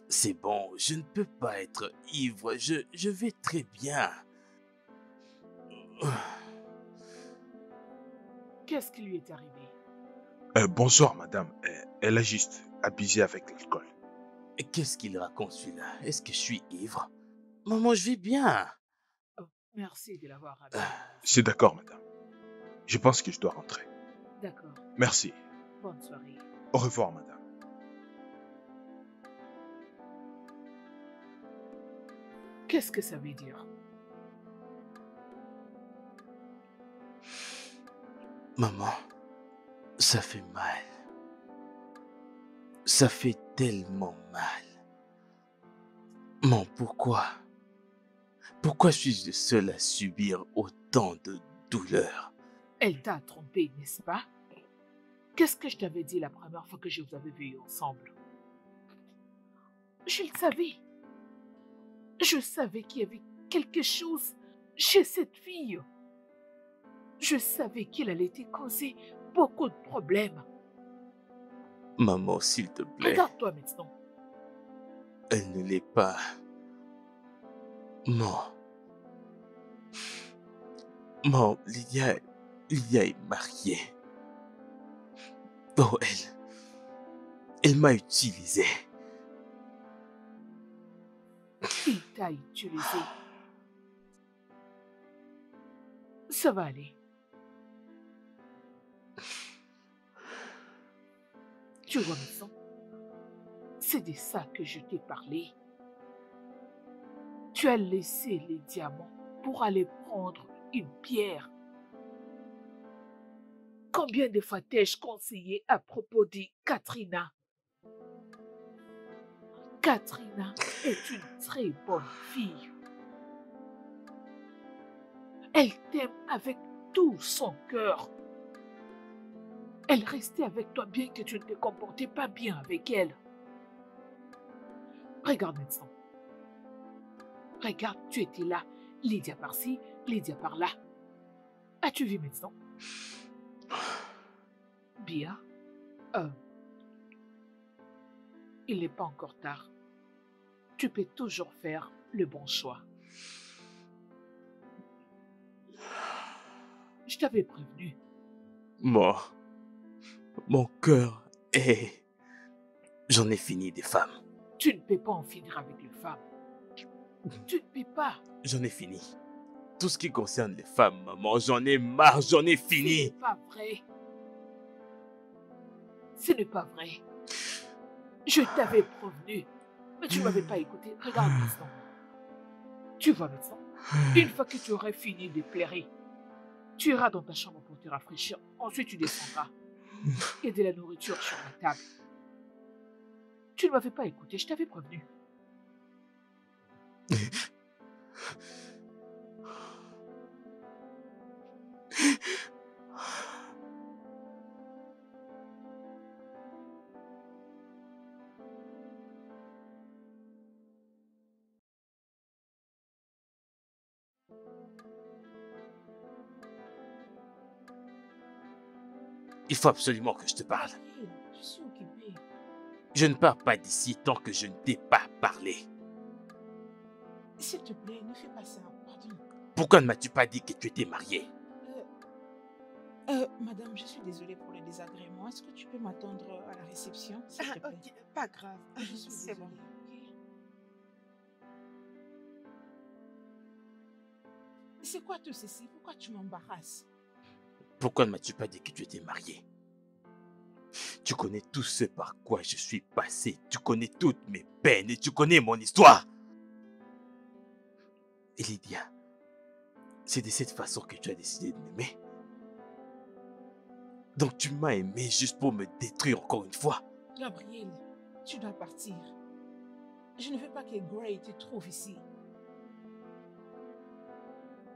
C'est bon, je ne peux pas être ivre. Je vais très bien. Qu'est-ce qui lui est arrivé? Bonsoir, madame. Elle a juste abusé avec l'alcool. Et qu'est-ce qu'il raconte celui-là? Est-ce que je suis ivre? Maman, je vais bien. Oh, merci de l'avoir ramené. C'est d'accord, madame. Je pense que je dois rentrer. D'accord. Merci. Bonne soirée. Au revoir, madame. Qu'est-ce que ça veut dire? Maman, ça fait mal. Ça fait tellement mal. Maman, pourquoi? Pourquoi suis-je le seul à subir autant de douleurs? Elle t'a trompé, n'est-ce pas? Qu'est-ce que je t'avais dit la première fois que je vous avais vus ensemble? Je le savais. Je savais qu'il y avait quelque chose chez cette fille. Je savais qu'il allait te causer beaucoup de problèmes. Maman, s'il te plaît. Regarde-toi maintenant. Elle ne l'est pas. Non. Non, Lydia est mariée. Oh, elle m'a utilisé. Il t'a utilisé. Ça va aller. Tu vois maintenant, c'est de ça que je t'ai parlé. Tu as laissé les diamants pour aller prendre une pierre. Combien de fois t'ai-je conseillé à propos de Katrina? Katrina est une très bonne fille. Elle t'aime avec tout son cœur. Elle restait avec toi bien que tu ne te comportais pas bien avec elle. Regarde maintenant. Regarde, tu étais là, Lydia par-ci, Lydia par-là. As-tu vu maintenant? Bien. Il n'est pas encore tard. Tu peux toujours faire le bon choix. Je t'avais prévenu. Moi, mon cœur est... J'en ai fini des femmes. Tu ne peux pas en finir avec les femmes. Tu ne peux pas. J'en ai fini. Tout ce qui concerne les femmes, maman, j'en ai marre, j'en ai fini. Ce n'est pas vrai. Ce n'est pas vrai. Je t'avais prévenu, mais tu ne m'avais pas écouté. Regarde maintenant. Tu vois maintenant, une fois que tu aurais fini de pleurer, tu iras dans ta chambre pour te rafraîchir. Ensuite, tu descendras. Et de la nourriture sur la table. Tu ne m'avais pas écouté, je t'avais prévenu. Il faut absolument que je te parle. Gabriel, je suis occupée. Je ne pars pas d'ici tant que je ne t'ai pas parlé. S'il te plaît, ne fais pas ça. Pardon. Pourquoi ne m'as-tu pas dit que tu étais mariée? Madame, je suis désolée pour le désagrément. Est-ce que tu peux m'attendre à la réception, s'il te plaît? Ok, pas grave. Je suis C'est désolée, bon. ok? C'est quoi tout ceci? Pourquoi tu m'embarrasses? Pourquoi ne m'as-tu pas dit que tu étais mariée? Tu connais tout ce par quoi je suis passé. Tu connais toutes mes peines et tu connais mon histoire. Et Lydia, c'est de cette façon que tu as décidé de m'aimer. Donc tu m'as aimé juste pour me détruire encore une fois. Gabriel, tu dois partir. Je ne veux pas que Gray te trouve ici.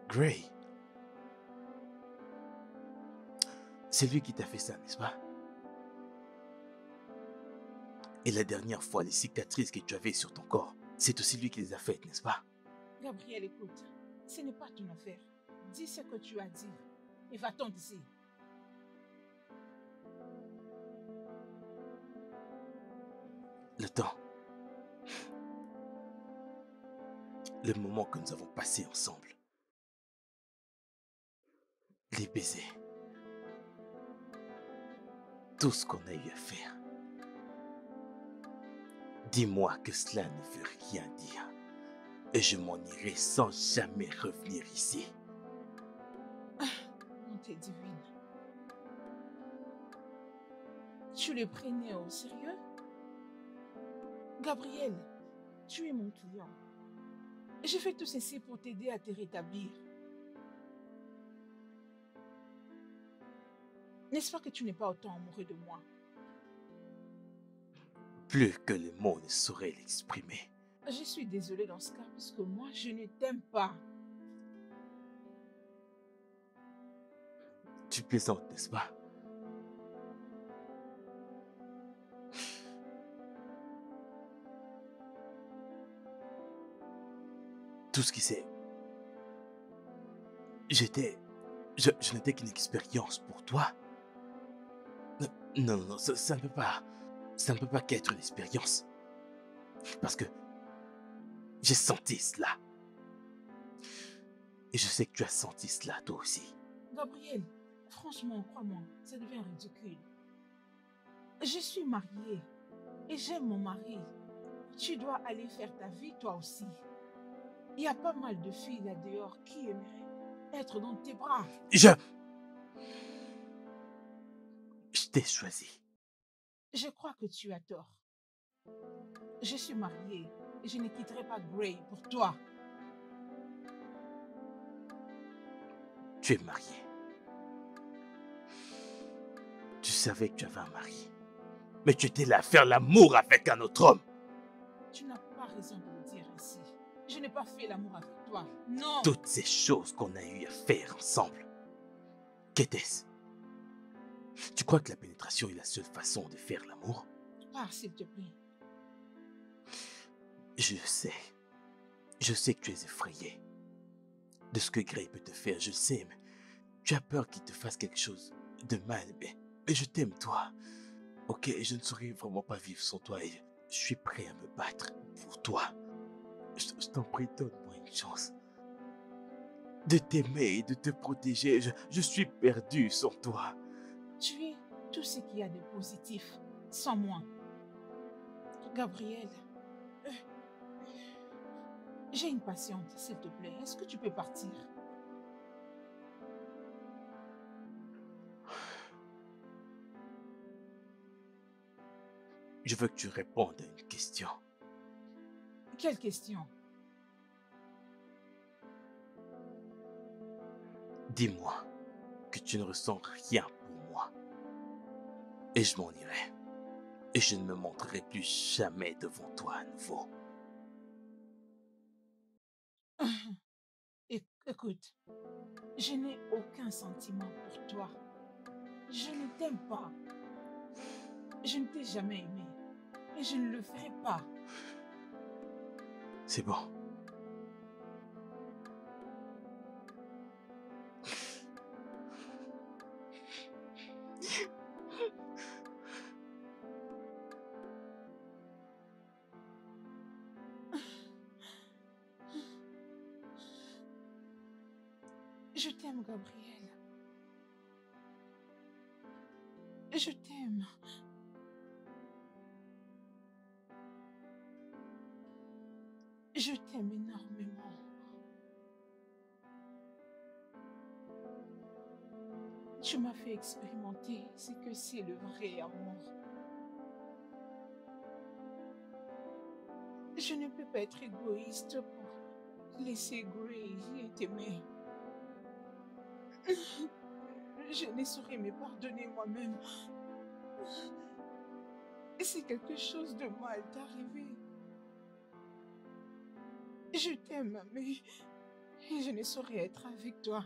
Gray. C'est lui qui t'a fait ça, n'est-ce pas? Et la dernière fois, les cicatrices que tu avais sur ton corps, c'est aussi lui qui les a faites, n'est-ce pas? Gabriel, écoute, ce n'est pas ton affaire. Dis ce que tu as dit et va-t'en d'ici. Le temps. Le moment que nous avons passé ensemble. Les baisers. Tout ce qu'on a eu à faire. Dis-moi que cela ne veut rien dire. Et je m'en irai sans jamais revenir ici. Bonté divine. Tu les prenais au sérieux? Gabriel, tu es mon client. J'ai fait tout ceci pour t'aider à te rétablir. N'est-ce pas que tu n'es pas autant amoureux de moi? Plus que les mots ne sauraient l'exprimer. Je suis désolée dans ce cas parce que moi, je ne t'aime pas. Tu plaisantes, n'est-ce pas? Tout ce qui s'est... Je n'étais qu'une expérience pour toi. Non, ça ne peut pas... Ça ne peut pas qu'être une expérience. Parce que j'ai senti cela. Et je sais que tu as senti cela toi aussi. Gabriel, franchement, crois-moi, ça devient ridicule. Je suis mariée et j'aime mon mari. Tu dois aller faire ta vie toi aussi. Il y a pas mal de filles là dehors qui aimeraient être dans tes bras. Je t'ai choisi. Je crois que tu as tort. Je suis mariée et je ne quitterai pas Gray pour toi. Tu es mariée. Tu savais que tu avais un mari. Mais tu étais là à faire l'amour avec un autre homme. Tu n'as pas raison de le dire ainsi. Je n'ai pas fait l'amour avec toi. Non. Toutes ces choses qu'on a eu à faire ensemble. Qu'était-ce? Tu crois que la pénétration est la seule façon de faire l'amour? Pars, s'il te plaît. Je sais. Je sais que tu es effrayé de ce que Gray peut te faire. Je sais, mais tu as peur qu'il te fasse quelque chose de mal. Mais je t'aime, toi. Ok, je ne saurais vraiment pas vivre sans toi et je suis prêt à me battre pour toi. Je t'en prie, donne-moi une chance de t'aimer et de te protéger. Je suis perdu sans toi. Tu es tout ce qu'il y a de positif sans moi. Gabriel, j'ai une patiente, s'il te plaît. Est-ce que tu peux partir? Je veux que tu répondes à une question. Quelle question? Dis-moi que tu ne ressens rien pour moi. Et je m'en irai. et je ne me montrerai plus jamais devant toi à nouveau. Écoute, je n'ai aucun sentiment pour toi. Je ne t'aime pas. Je ne t'ai jamais aimé. Et je ne le ferai pas. C'est bon. Je t'aime, Gabriel. Je t'aime. Je t'aime énormément. Tu m'as fait expérimenter ce que c'est le vrai amour. Je ne peux pas être égoïste pour laisser Grace t'aimer. Je ne saurais me pardonner moi-même. Si quelque chose de mal t'est arrivé, je t'aime, mais je ne saurais être avec toi.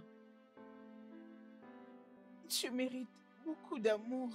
Tu mérites beaucoup d'amour.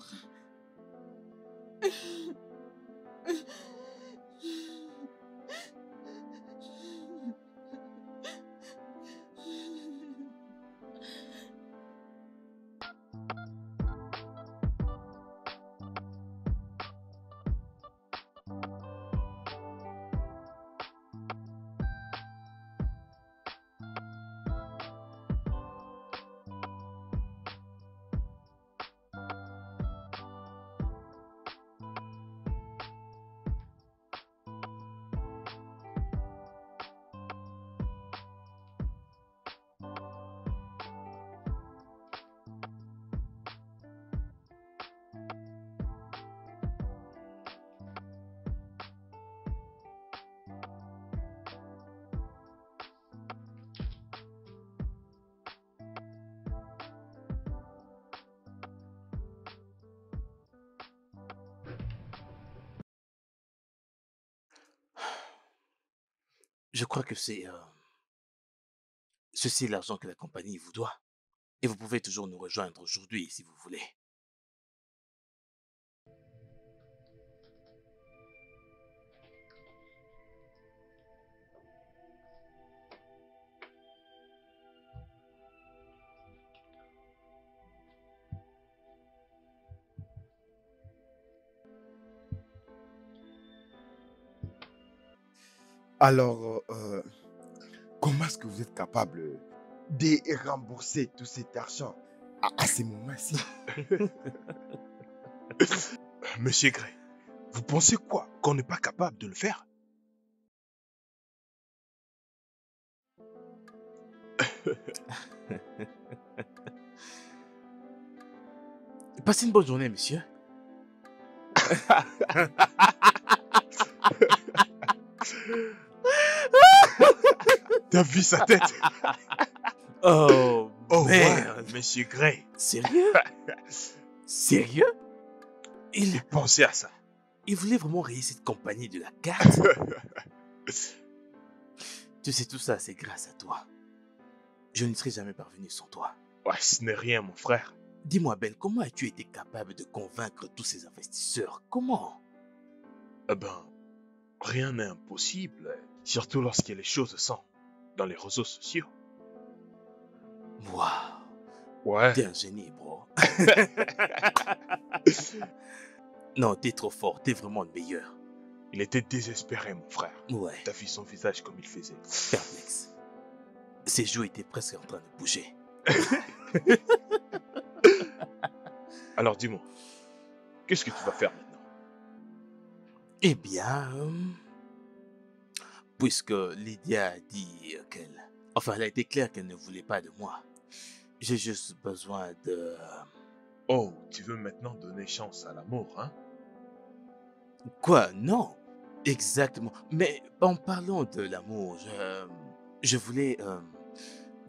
Je crois que ceci est l'argent que la compagnie vous doit. Et vous pouvez toujours nous rejoindre aujourd'hui si vous voulez. Alors, comment est-ce que vous êtes capable de rembourser tout cet argent à ces moments-ci? Monsieur Gray, vous pensez quoi? Qu'on n'est pas capable de le faire? Passez une bonne journée, monsieur. T'as vu sa tête? Oh, Oh merde. ouais, monsieur Gray. Sérieux? Sérieux? Il pensait à ça. Il voulait vraiment rayer cette compagnie de la carte. Tu sais, tout ça, c'est grâce à toi. Je ne serais jamais parvenu sans toi. Ouais, ce n'est rien, mon frère. Dis-moi, Ben, comment as-tu été capable de convaincre tous ces investisseurs? Comment? Eh ben, rien n'est impossible, surtout lorsque les choses sont dans les réseaux sociaux. Waouh, Ouais. t'es un génie, bro. Non, t'es trop fort, t'es vraiment le meilleur. Il était désespéré, mon frère. Ouais, T'as vu son visage comme il faisait. perplexe. Ses joues étaient presque en train de bouger. Alors dis-moi, qu'est-ce que tu vas faire maintenant? Eh bien, puisque Lydia a dit qu'elle... Enfin, elle a été claire qu'elle ne voulait pas de moi. J'ai juste besoin de... Oh, tu veux maintenant donner chance à l'amour, hein? Quoi? Non. Exactement. Mais en parlant de l'amour, je voulais,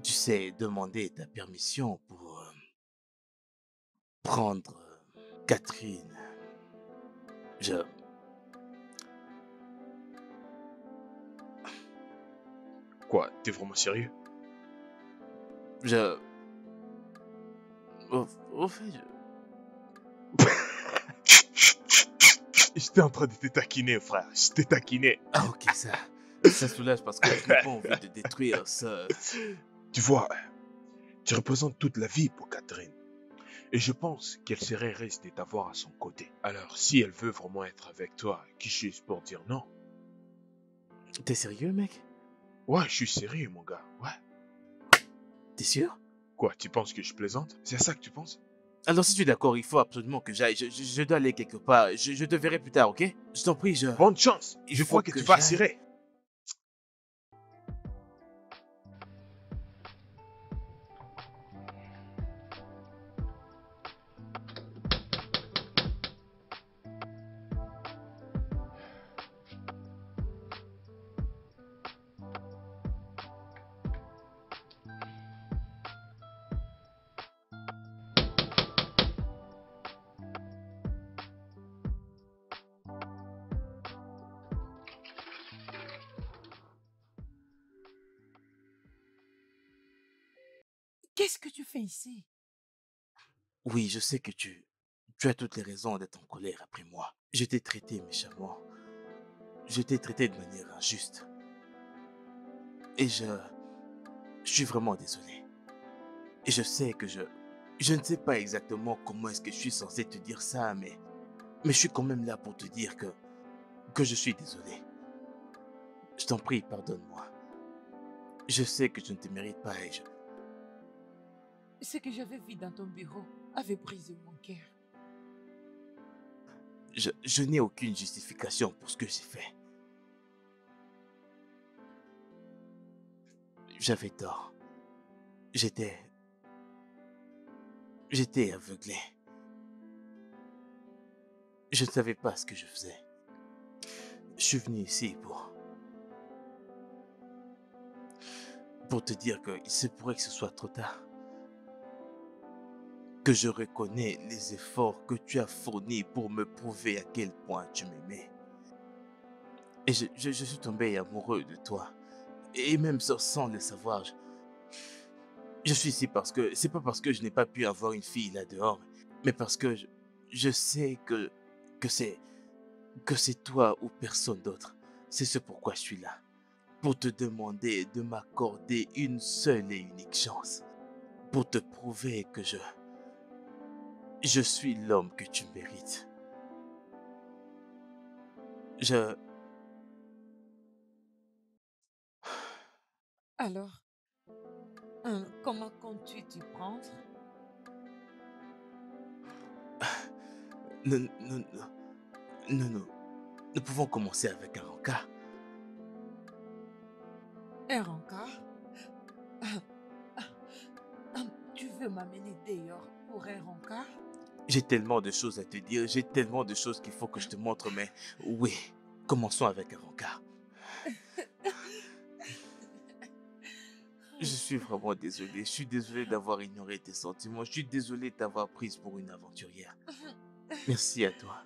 tu sais, demander ta permission pour prendre Catherine Je... Quoi, t'es vraiment sérieux? Je... Au fait, J'étais en train de te taquiner, frère. Je t'ai taquiné. Ah ok, ça soulage parce que je n'ai pas envie de détruire ce... Tu vois, tu représentes toute la vie pour Catherine. Et je pense qu'elle serait restée t'avoir à son côté. Alors, si elle veut vraiment être avec toi, qui suis-je pour dire non? T'es sérieux, mec? Ouais, je suis sérieux, mon gars. Ouais. T'es sûr? Quoi, tu penses que je plaisante? C'est à ça que tu penses? Alors si tu es d'accord, il faut absolument que j'aille. Je dois aller quelque part. Je te verrai plus tard, ok? Je t'en prie, Bonne chance. Il Je faut crois que que tu vas j'aille. assurer. Qu'est-ce que tu fais ici? Oui, je sais que tu as toutes les raisons d'être en colère après moi. Je t'ai traité méchamment. Je t'ai traité de manière injuste. Et je suis vraiment désolé. Et je sais que je ne sais pas exactement comment est-ce que je suis censé te dire ça, mais je suis quand même là pour te dire que je suis désolé. Je t'en prie, pardonne-moi. Je sais que je ne te mérite pas et Ce que j'avais vu dans ton bureau avait brisé mon cœur. je n'ai aucune justification pour ce que j'ai fait. J'avais tort. J'étais aveuglé. Je ne savais pas ce que je faisais. Je suis venu ici pour te dire qu'il se pourrait que ce soit trop tard. Que je reconnais les efforts que tu as fournis pour me prouver à quel point tu m'aimais. Et je suis tombé amoureux de toi. Et même sans le savoir, je suis ici parce que c'est pas parce que je n'ai pas pu avoir une fille là dehors, mais parce que je sais que c'est toi ou personne d'autre. C'est ce pourquoi je suis là. Pour te demander de m'accorder une seule et unique chance. Pour te prouver que je suis l'homme que tu mérites. Je... Alors, comment comptes-tu t'y prendre? Non, non, non, non, non. Nous pouvons commencer avec un rencard. Un rencard? Tu veux m'amener dehors pour un rencard? J'ai tellement de choses à te dire, j'ai tellement de choses qu'il faut que je te montre, mais oui, commençons avec un rencard. Je suis vraiment désolé. Je suis désolé d'avoir ignoré tes sentiments. Je suis désolé de t'avoir prise pour une aventurière. Merci à toi.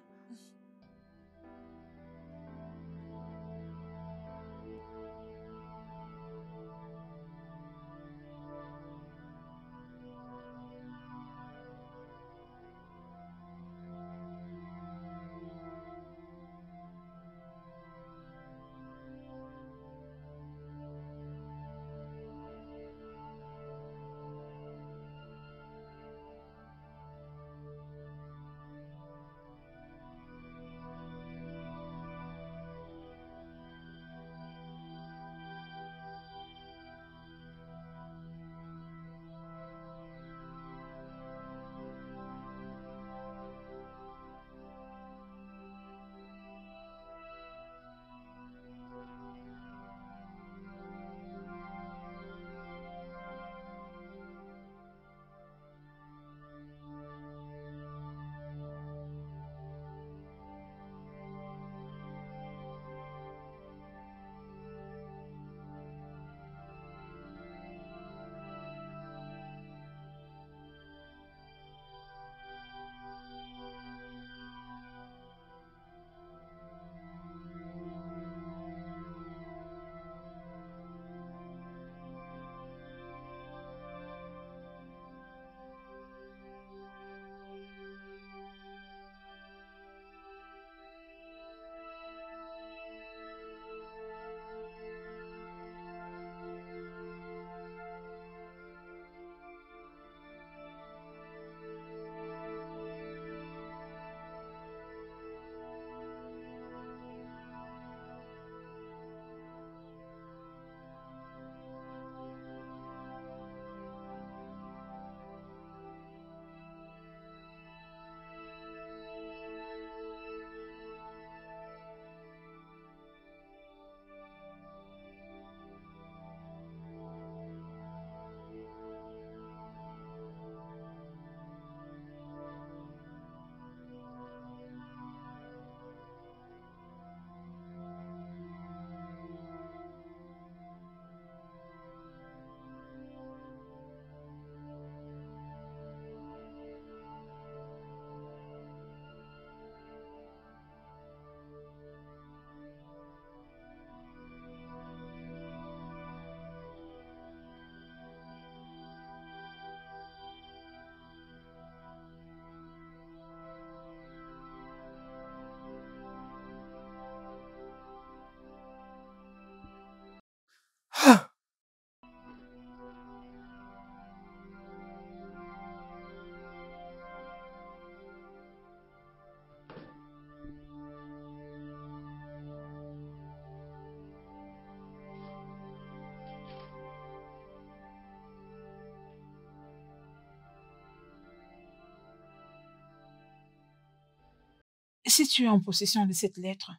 Si tu es en possession de cette lettre,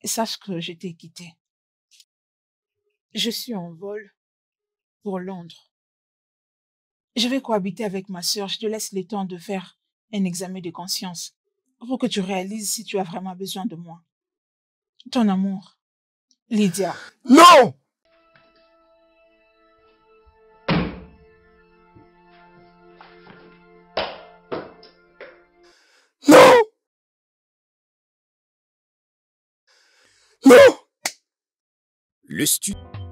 sache que je t'ai quitté. Je suis en vol pour Londres. Je vais cohabiter avec ma sœur. Je te laisse le temps de faire un examen de conscience pour que tu réalises si tu as vraiment besoin de moi. Ton amour, Lydia. Non! Non! Non! Le studio.